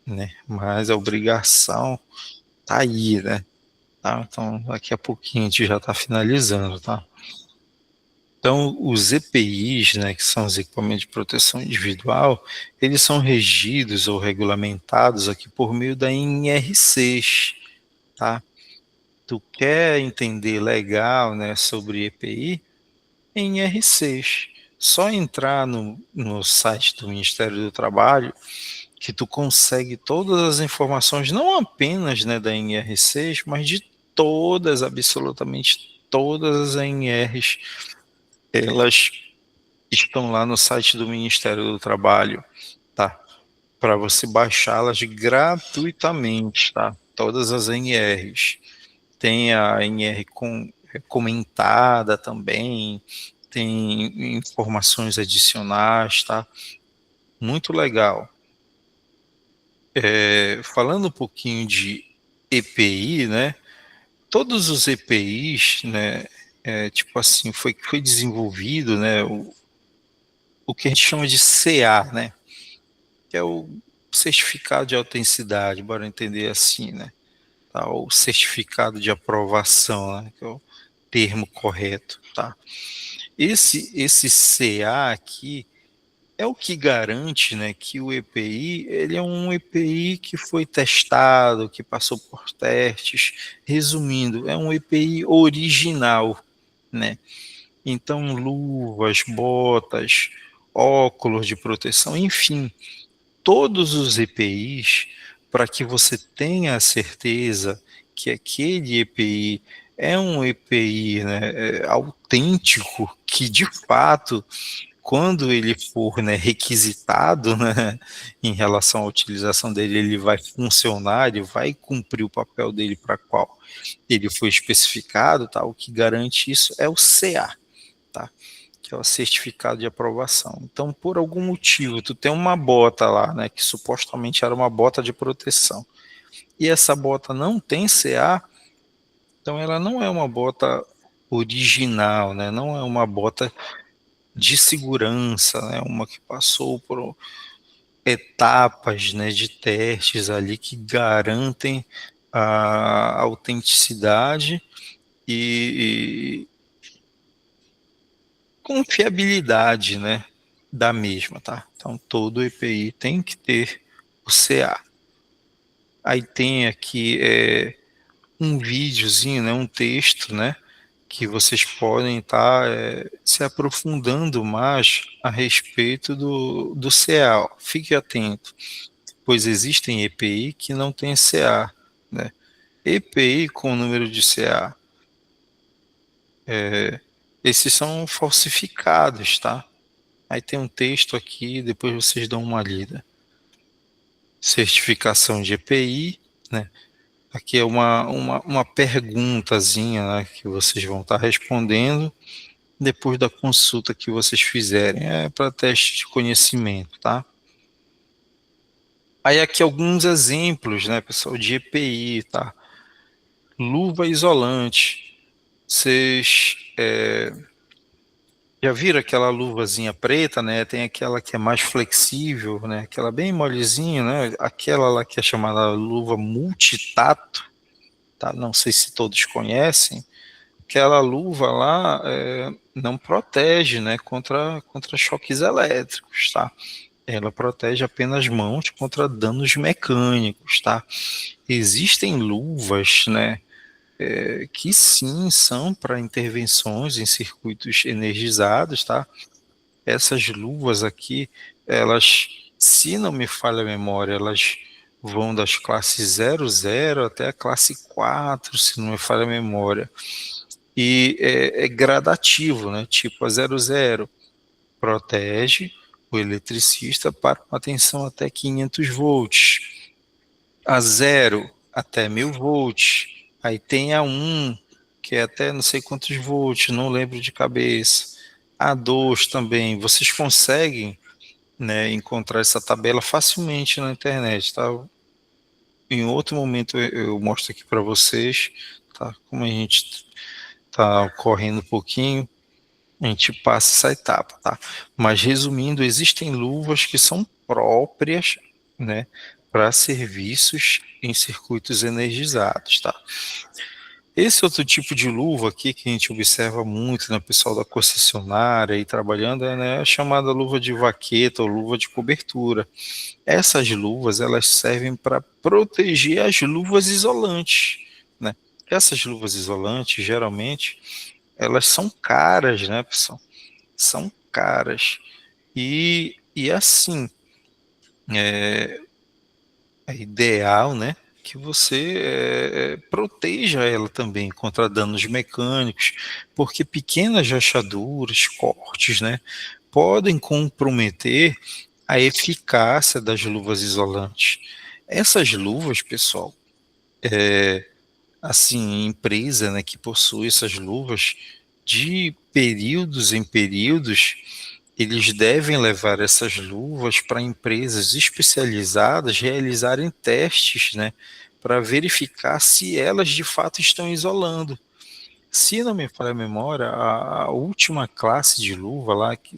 né, mas a obrigação tá aí, né, tá, então daqui a pouquinho a gente já está finalizando, tá. Então, os EPIs, né, que são os equipamentos de proteção individual, eles são regidos ou regulamentados aqui por meio da NR6, tá? Tu quer entender legal, né, sobre EPI? NR6. Só entrar no site do Ministério do Trabalho que tu consegue todas as informações, não apenas, né, da NR6, mas de todas, absolutamente todas as NRs, elas estão lá no site do Ministério do Trabalho, tá? Para você baixá-las gratuitamente, tá? Todas as NRs. Tem a NR comentada também, tem informações adicionais, tá? Muito legal. Falando um pouquinho de EPI, né? Todos os EPIs, né? Tipo assim, foi desenvolvido, né? O que a gente chama de CA, né? Que é o certificado de autenticidade, bora entender assim, né? Tá? O certificado de aprovação, né? Que é o termo correto, tá? Esse CA aqui é o que garante, né, que o EPI, ele é um EPI que foi testado, que passou por testes. Resumindo, é um EPI original, né? Então, luvas, botas, óculos de proteção, enfim, todos os EPIs, para que você tenha a certeza que aquele EPI é um EPI, né, autêntico, que de fato, quando ele for, né, requisitado, né, em relação à utilização dele, ele vai funcionar, ele vai cumprir o papel dele para qual ele foi especificado, tá? O que garante isso é o CA, tá? Que é o certificado de aprovação. Então, por algum motivo, tu tem uma bota lá, né, que supostamente era uma bota de proteção, e essa bota não tem CA, então ela não é uma bota original, né, não é uma bota de segurança, né, uma que passou por etapas, né, de testes ali que garantem a autenticidade e confiabilidade, né, da mesma, tá? Então todo EPI tem que ter o CA. Aí tem aqui um videozinho, né, um texto, né, que vocês podem estar se aprofundando mais a respeito do CA. Ó. Fique atento, pois existem EPI que não tem CA, né? EPI com número de CA, esses são falsificados, tá? Aí tem um texto aqui, depois vocês dão uma lida. certificação de EPI, né? Aqui é uma perguntazinha, né, que vocês vão estar respondendo depois da consulta que vocês fizerem. É para teste de conhecimento, tá? Aí aqui alguns exemplos, né, pessoal, de EPI, tá? Luva isolante. Vocês já viram aquela luvazinha preta, né? Tem aquela que é mais flexível, né? Aquela bem molezinha, né? Aquela lá que é chamada luva multitato, tá? Não sei se todos conhecem. Aquela luva lá não protege, né? Contra choques elétricos, tá? Ela protege apenas mãos contra danos mecânicos, tá? Existem luvas, né? Que sim são para intervenções em circuitos energizados, tá? Essas luvas aqui, elas, se não me falha a memória, elas vão das classes 00 até a classe 4, se não me falha a memória. E é gradativo, né? Tipo a 00 protege o eletricista para uma tensão até 500 volts. A 0 até 1000 volts. Aí tem a 1, que é até não sei quantos volts, não lembro de cabeça. A 2 também. Vocês conseguem, né, encontrar essa tabela facilmente na internet, tá? Em outro momento eu mostro aqui para vocês, tá? Como a gente está correndo um pouquinho, a gente passa essa etapa, tá? Mas resumindo, existem luvas que são próprias, né, para serviços em circuitos energizados, tá? Esse outro tipo de luva aqui que a gente observa muito, né, pessoal da concessionária aí trabalhando, né, é a chamada luva de vaqueta ou luva de cobertura. Essas luvas, elas servem para proteger as luvas isolantes, né? Essas luvas isolantes, geralmente, elas são caras, né, pessoal? São caras. E assim, é ideal, né, que você proteja ela também contra danos mecânicos, porque pequenas rachaduras, cortes, né, podem comprometer a eficácia das luvas isolantes. Essas luvas, pessoal, assim, empresa, né, que possui essas luvas, de períodos em períodos, eles devem levar essas luvas para empresas especializadas realizarem testes, né, para verificar se elas de fato estão isolando. Se não me falha a memória, a última classe de luva lá, que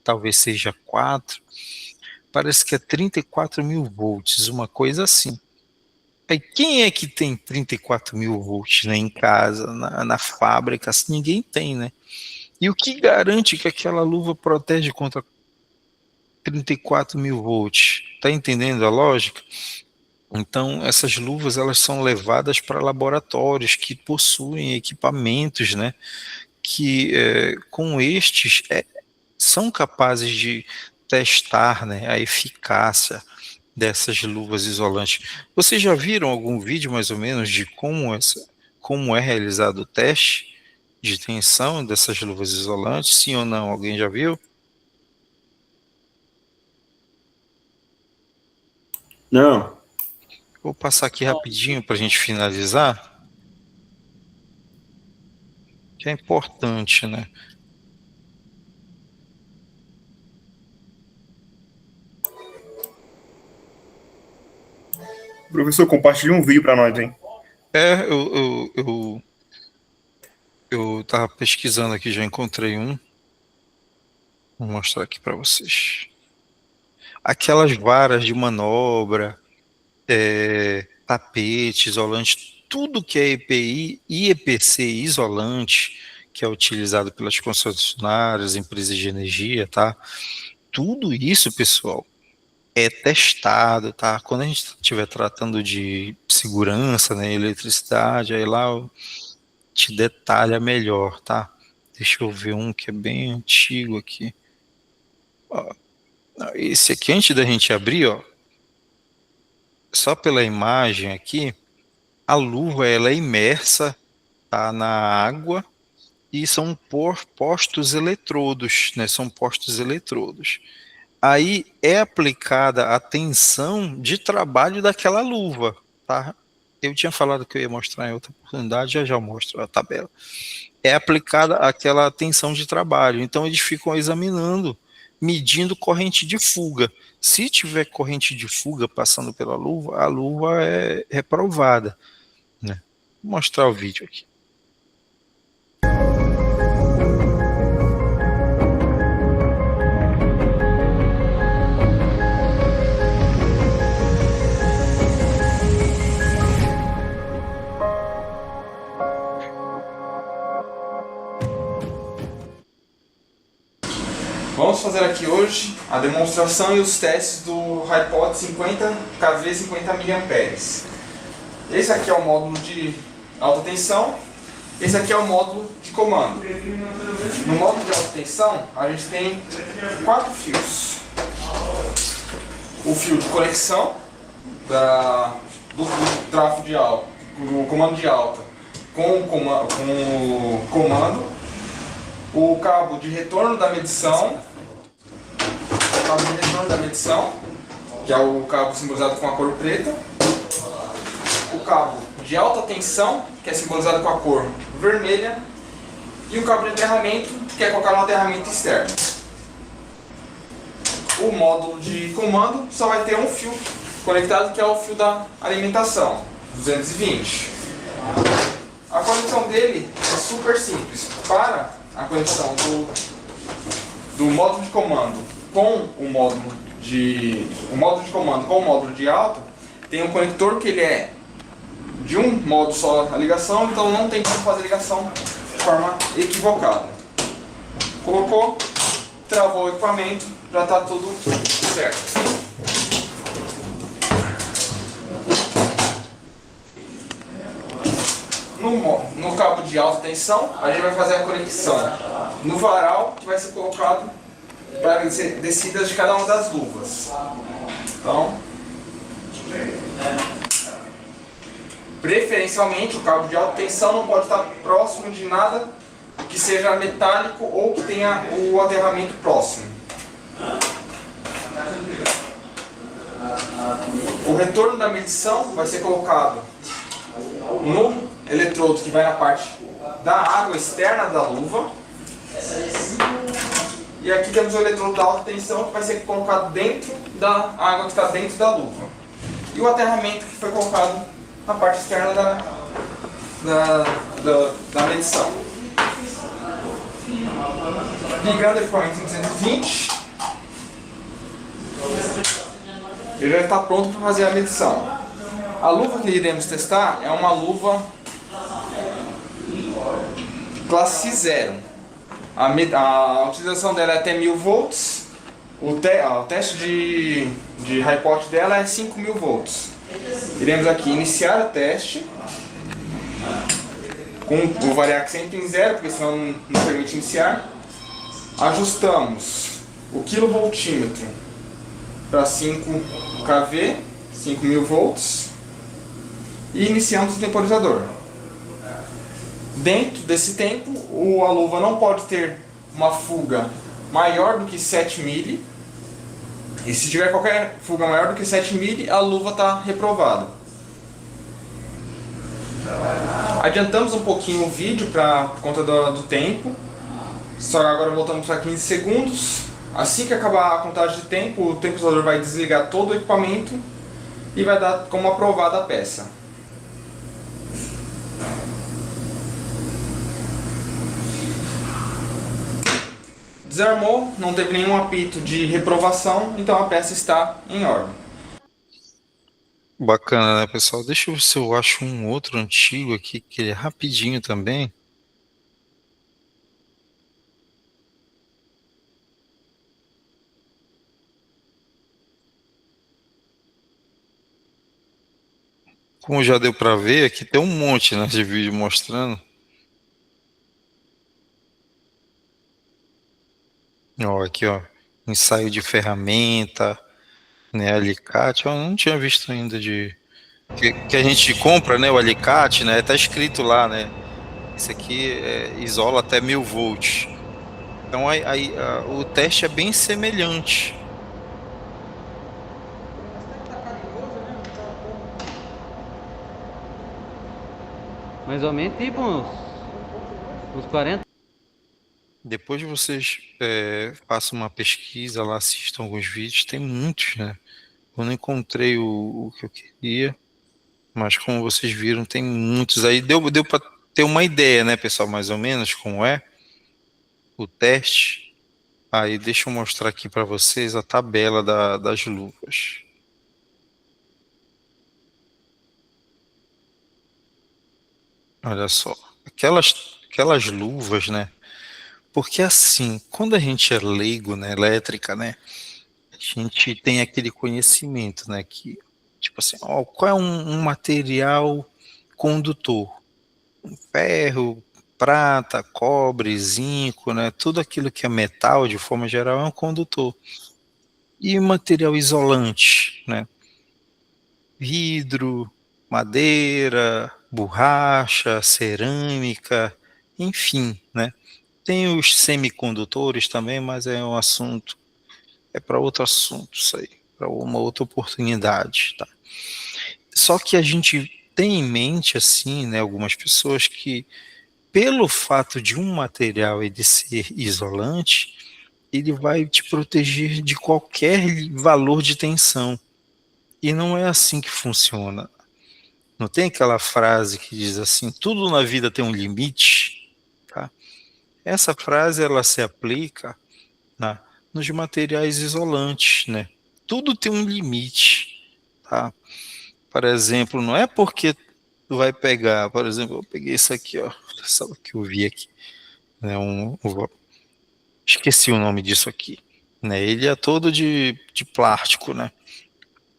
talvez seja 4, parece que é 34 mil volts, uma coisa assim. Aí quem é que tem 34 mil volts, né, em casa, na fábrica? Assim, ninguém tem, né? E o que garante que aquela luva protege contra 34 mil volts? Tá entendendo a lógica? Então, essas luvas, elas são levadas para laboratórios que possuem equipamentos, né, que com estes são capazes de testar, né, a eficácia dessas luvas isolantes. Vocês já viram algum vídeo mais ou menos de como é realizado o teste de tensão dessas luvas isolantes? Sim ou não? Alguém já viu? Não. Vou passar aqui rapidinho para a gente finalizar, que é importante, né? Professor, compartilha um vídeo para nós, hein? Eu estava pesquisando aqui, já encontrei um. Vou mostrar aqui para vocês. Aquelas varas de manobra, tapete, isolante, tudo que é EPI e EPC isolante, que é utilizado pelas concessionárias, empresas de energia, tá? Tudo isso, pessoal, é testado, tá? Quando a gente estiver tratando de segurança, né, eletricidade, aí lá te detalha melhor, tá? Deixa eu ver um que é bem antigo aqui. Ó, esse aqui, antes da gente abrir, ó, só pela imagem aqui, a luva ela é imersa, tá, na água, e são postos eletrodos, né? São postos eletrodos. aí é aplicada a tensão de trabalho daquela luva, tá? Eu tinha falado que eu ia mostrar em outra oportunidade, já mostro a tabela. É aplicada aquela tensão de trabalho, então eles ficam examinando, medindo corrente de fuga. Se tiver corrente de fuga passando pela luva, a luva é reprovada, né? Vou mostrar o vídeo aqui. Vamos fazer aqui hoje a demonstração e os testes do HiPod 50 kV 50 mA. Esse aqui é o módulo de alta tensão, esse aqui é o módulo de comando. No módulo de alta tensão, a gente tem 4 fios. O fio de conexão do tráfego de alta, do comando de alta com o comando, o cabo de retorno da medição, que é o cabo simbolizado com a cor preta, o cabo de alta tensão, que é simbolizado com a cor vermelha, e o cabo de aterramento, que é colocado no aterramento externo. O módulo de comando só vai ter um fio conectado, que é o fio da alimentação, 220. A conexão dele é super simples. Para a conexão do módulo de comando com o módulo de comando com o módulo de alta, tem um conector que ele é de um modo só a ligação, então não tem como fazer ligação de forma equivocada. Colocou, travou o equipamento, já está tudo certo. No cabo de alta tensão, a gente vai fazer a conexão no varal, que vai ser colocado para descidas de cada uma das luvas. Então, preferencialmente, o cabo de alta tensão não pode estar próximo de nada que seja metálico ou que tenha o aterramento próximo. O retorno da medição vai ser colocado no eletrodo que vai na parte da água externa da luva. E aqui temos o eletrodo da alta tensão, que vai ser colocado dentro da água que está dentro da luva. E o aterramento que foi colocado na parte externa da medição. Ligando o equipamento em 220, ele já está pronto para fazer a medição. A luva que iremos testar é uma luva classe 0. A utilização dela é até 1000 volts. O teste de HiPod dela é 5000 volts. Iremos aqui iniciar o teste com o variac sempre em 0, porque senão não permite iniciar. Ajustamos o quilovoltímetro para 5 kV, 5000 volts, e iniciamos o temporizador. Dentro desse tempo, a luva não pode ter uma fuga maior do que 7 mili. E se tiver qualquer fuga maior do que 7 mili, a luva está reprovada. Adiantamos um pouquinho o vídeo por conta do tempo. Só agora voltamos para 15 segundos. Assim que acabar a contagem de tempo, o temporizador vai desligar todo o equipamento e vai dar como aprovada a peça. Desarmou, não teve nenhum apito de reprovação, então a peça está em ordem. Bacana, né, pessoal? Deixa eu ver se eu acho um outro antigo aqui, que é rapidinho também. Como já deu para ver, aqui tem um monte, né, de vídeo mostrando. Ó, aqui, ó, ensaio de ferramenta, né, alicate. Eu não tinha visto ainda que a gente compra, né, o alicate, né, tá escrito lá, né, esse aqui isola até 1000 volts. Então o teste é bem semelhante, Mais ou menos, tipo, uns 40. Depois vocês façam uma pesquisa lá, assistam alguns vídeos, tem muitos, né? Eu não encontrei o que eu queria, mas como vocês viram, tem muitos aí. Deu para ter uma ideia, né, pessoal, mais ou menos como é o teste. Aí deixa eu mostrar aqui para vocês a tabela das luvas. Olha só, aquelas luvas, né? Porque assim, quando a gente é leigo na elétrica, né? A gente tem aquele conhecimento, né? Que, tipo assim, ó, qual é um material condutor? Ferro, prata, cobre, zinco, né? Tudo aquilo que é metal, de forma geral, é um condutor. E material isolante, né? Vidro, madeira, borracha, cerâmica, enfim, né? Tem os semicondutores também, mas é um assunto, é para outro assunto isso aí, para uma outra oportunidade, tá? Só que a gente tem em mente, assim, né, algumas pessoas que, pelo fato de um material ele ser isolante, ele vai te proteger de qualquer valor de tensão. E não é assim que funciona. Não tem aquela frase que diz assim, tudo na vida tem um limite, tá? Essa frase, ela se aplica, né, nos materiais isolantes, né? Tudo tem um limite, tá? Por exemplo, não é porque tu vai pegar, por exemplo, eu peguei isso aqui, ó, só que eu vi aqui, né, esqueci o nome disso aqui, né? Ele é todo de plástico, né?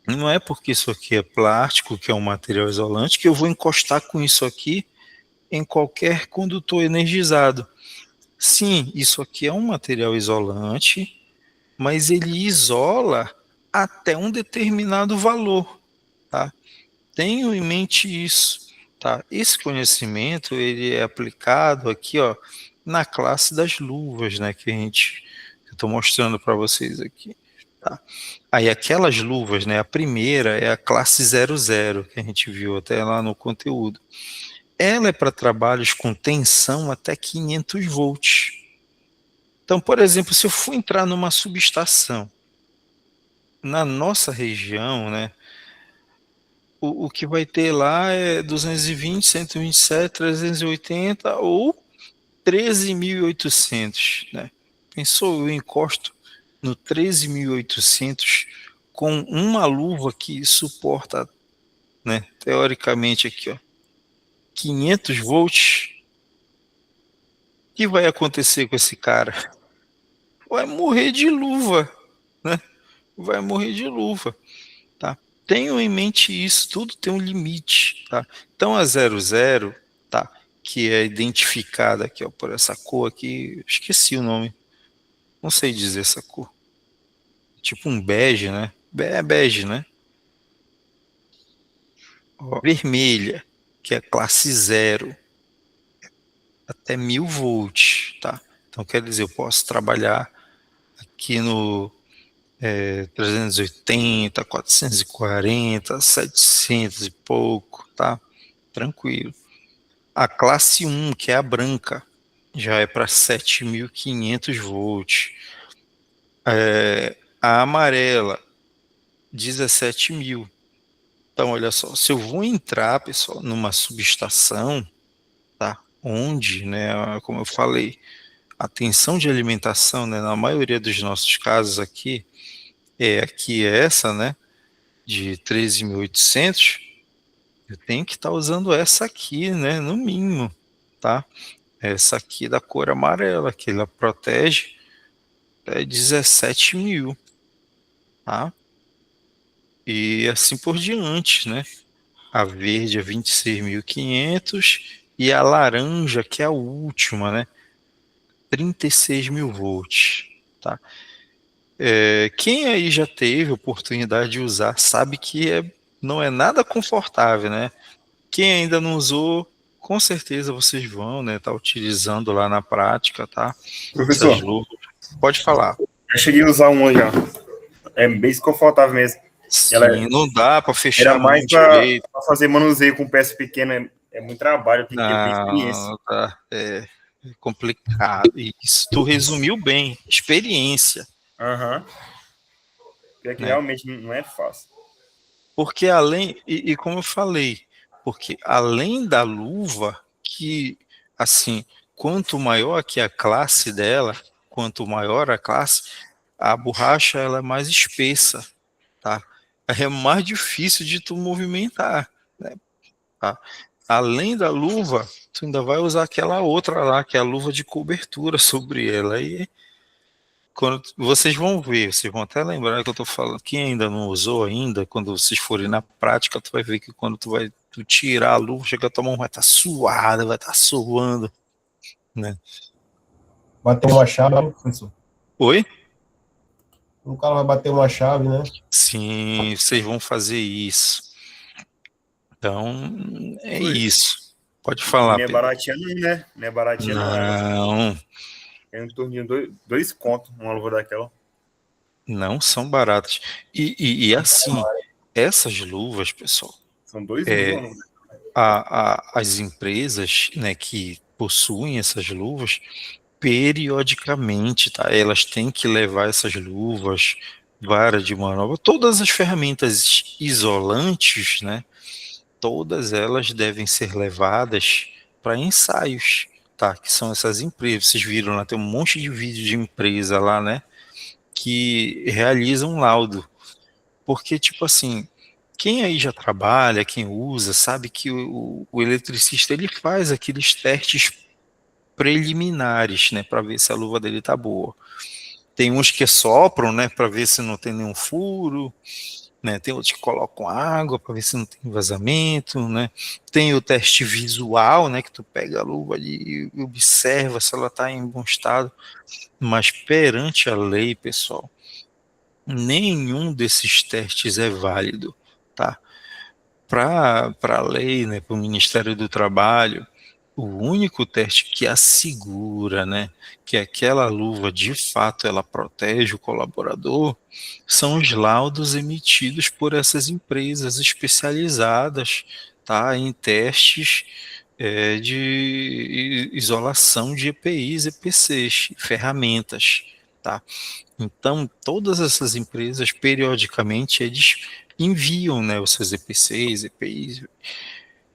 Não é porque isso aqui é plástico, que é um material isolante, que eu vou encostar com isso aqui em qualquer condutor energizado. Sim, isso aqui é um material isolante, mas ele isola até um determinado valor, tá? Tenho em mente isso, tá? Esse conhecimento, ele é aplicado aqui, ó, na classe das luvas, né, que eu estou mostrando para vocês aqui, tá? Aí aquelas luvas, né, a primeira é a classe 00, que a gente viu até lá no conteúdo. Ela é para trabalhos com tensão até 500 volts. Então, por exemplo, se eu for entrar numa subestação, na nossa região, né, o que vai ter lá é 220, 127, 380 ou 13.800, né? Pensou, eu encosto no 13.800 com uma luva que suporta, né, teoricamente aqui, ó, 500 volts. O que vai acontecer com esse cara? Vai morrer de luva, né? Vai morrer de luva, tá? Tenham em mente isso, tudo tem um limite, tá? Então a 00, tá, que é identificada aqui, ó, por essa cor aqui, esqueci o nome, não sei dizer essa cor, tipo um bege, né? É bege, né? Ó, vermelha, que é classe 0, até 1000 volts, tá? Então quer dizer, eu posso trabalhar aqui no 380, 440, 700 e pouco, tá? Tranquilo. A classe 1, que é a branca, já é para 7.500 volts. A amarela, 17.000. Então, olha só, se eu vou entrar, pessoal, numa subestação, tá? Onde, né, como eu falei, a tensão de alimentação, né, na maioria dos nossos casos aqui é essa, né, de 13.800, eu tenho que estar usando essa aqui, né, no mínimo, tá? Essa aqui da cor amarela, que ela protege até 17.000, tá? E assim por diante, né? A verde é 26.500 e a laranja, que é a última, né? 36.000 volts, tá? Quem aí já teve oportunidade de usar sabe que não é nada confortável, né? Quem ainda não usou, com certeza vocês vão, né? Tá utilizando lá na prática, tá? Professor, Essas luvas. Pode falar. eu cheguei a usar uma já. É bem desconfortável mesmo. Sim, não dá para fechar Era a mão mais para direito. fazer manuseio com peça pequena. É muito trabalho, tem que ter experiência. Não, tá. É complicado. Isso. Tu resumiu bem. Experiência. Aham. Pior que Né? realmente não é fácil. Porque além, e como eu falei, porque além da luva, que, assim, quanto maior que a classe dela, quanto maior a classe, a borracha ela é mais espessa, tá? É mais difícil de tu movimentar, né? Tá? Além da luva, tu ainda vai usar aquela outra lá, que é a luva de cobertura sobre ela. E quando vocês vão ver, vocês vão até lembrar que eu tô falando, quem ainda não usou ainda, quando vocês forem na prática, tu vai ver que quando tu tirar a luva, chega a tua mão vai estar suada, vai estar suando, né? Bater uma chave, professor. Oi? O cara vai bater uma chave, né? Sim, vocês vão fazer isso. Então, é isso. Pode falar, Não é Pedro. baratinha não, né? Não é baratinha não. Não, É em torno de dois contos uma luva daquela. não são baratas. E assim, essas luvas, pessoal, São 2.000 uma luva. as empresas, né, que possuem essas luvas, periodicamente, tá? Elas têm que levar essas luvas, vara de manobra, todas as ferramentas isolantes, né? Todas elas devem ser levadas para ensaios, tá? Que são essas empresas. Vocês viram lá, tem um monte de vídeo de empresa lá, né? Que realizam laudo. Porque, tipo assim, quem aí já trabalha, quem usa, sabe que o eletricista ele faz aqueles testes preliminares, né, para ver se a luva dele tá boa. Tem uns que sopram, né, para ver se não tem nenhum furo, né? Tem outros que colocam água para ver se não tem vazamento, né? Tem o teste visual, né, que tu pega a luva ali e observa se ela está em bom estado. Mas perante a lei, pessoal, nenhum desses testes é válido, tá? Para a lei, né, para o Ministério do Trabalho, o único teste que assegura, né, que aquela luva de fato ela protege o colaborador, são os laudos emitidos por essas empresas especializadas, tá, em testes de isolação de EPIs, EPCs, ferramentas, tá? Então, todas essas empresas, periodicamente, eles enviam, né, os seus EPCs, EPIs,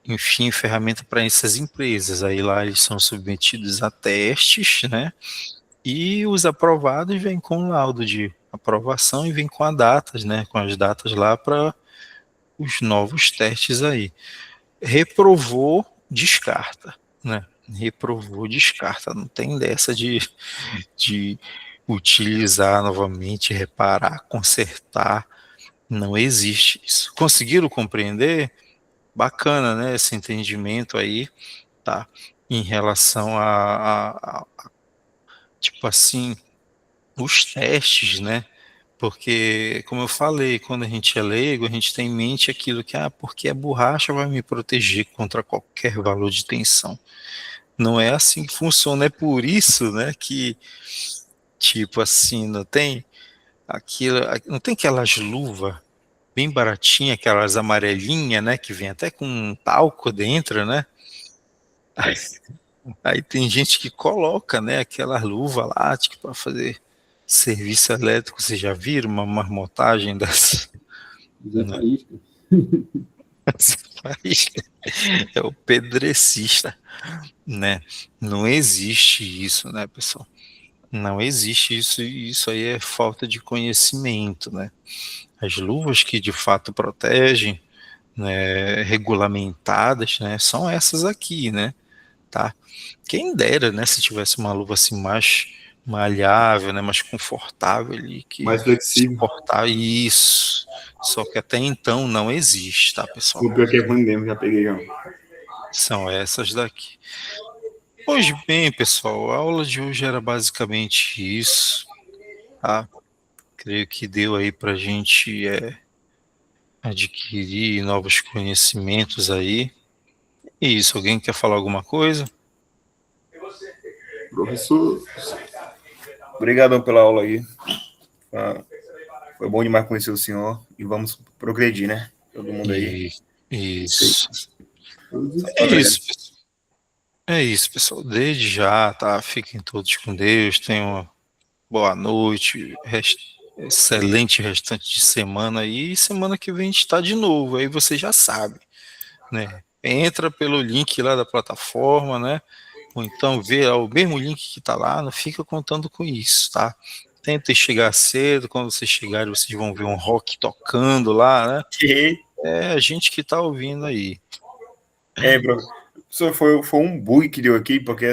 enfim, ferramenta para essas empresas. Aí lá eles são submetidos a testes, né? E os aprovados vêm com laudo de aprovação e vêm com as datas, né? Com as datas lá para os novos testes aí. Reprovou, descarta, né? Reprovou, descarta. Não tem dessa de utilizar novamente, reparar, consertar. Não existe isso. Conseguiram compreender? Bacana, né? Esse entendimento aí, tá? Em relação a tipo assim, os testes, né? Porque, como eu falei, quando a gente é leigo, a gente tem em mente aquilo que, porque a borracha vai me proteger contra qualquer valor de tensão. Não é assim que funciona, é por isso, né, que, tipo assim, não tem aquelas luvas bem baratinhas, aquelas amarelinhas, né, que vem até com um talco dentro, né? Aí tem gente que coloca, né, aquela luva lá, tipo, para fazer serviço elétrico. Vocês já viram uma marmotagem dessa? Zé Faísca. É o pedrecista, né? Não existe isso, né, pessoal? Não existe isso, e isso aí é falta de conhecimento, né? As luvas que de fato protegem, né, regulamentadas, né, são essas aqui, né? Tá? Quem dera, né, se tivesse uma luva assim mais malhável, né, mais confortável ali, que Mais flexível. suportar isso. Só que até então não existe, tá, pessoal? O pior que é ruim mesmo, já peguei já. São essas daqui. Pois bem, pessoal, a aula de hoje era basicamente isso, tá? Creio que deu aí pra gente adquirir novos conhecimentos aí. E isso, alguém quer falar alguma coisa? Professor, obrigadão pela aula aí. Foi bom demais conhecer o senhor e vamos progredir, né? Todo mundo aí. Isso. É isso, pessoal. É isso, pessoal. Desde já, tá? Fiquem todos com Deus. Tenham uma boa noite. Excelente restante de semana aí. E semana que vem a gente está de novo. Aí você já sabe, né? Entra pelo link lá da plataforma, né? Ou então vê o mesmo link que tá lá. Não fica contando com isso, tá? Tentem chegar cedo. Quando vocês chegarem, vocês vão ver um rock tocando lá, né? É a gente que tá ouvindo aí. Bro. Isso foi um bug que deu aqui, porque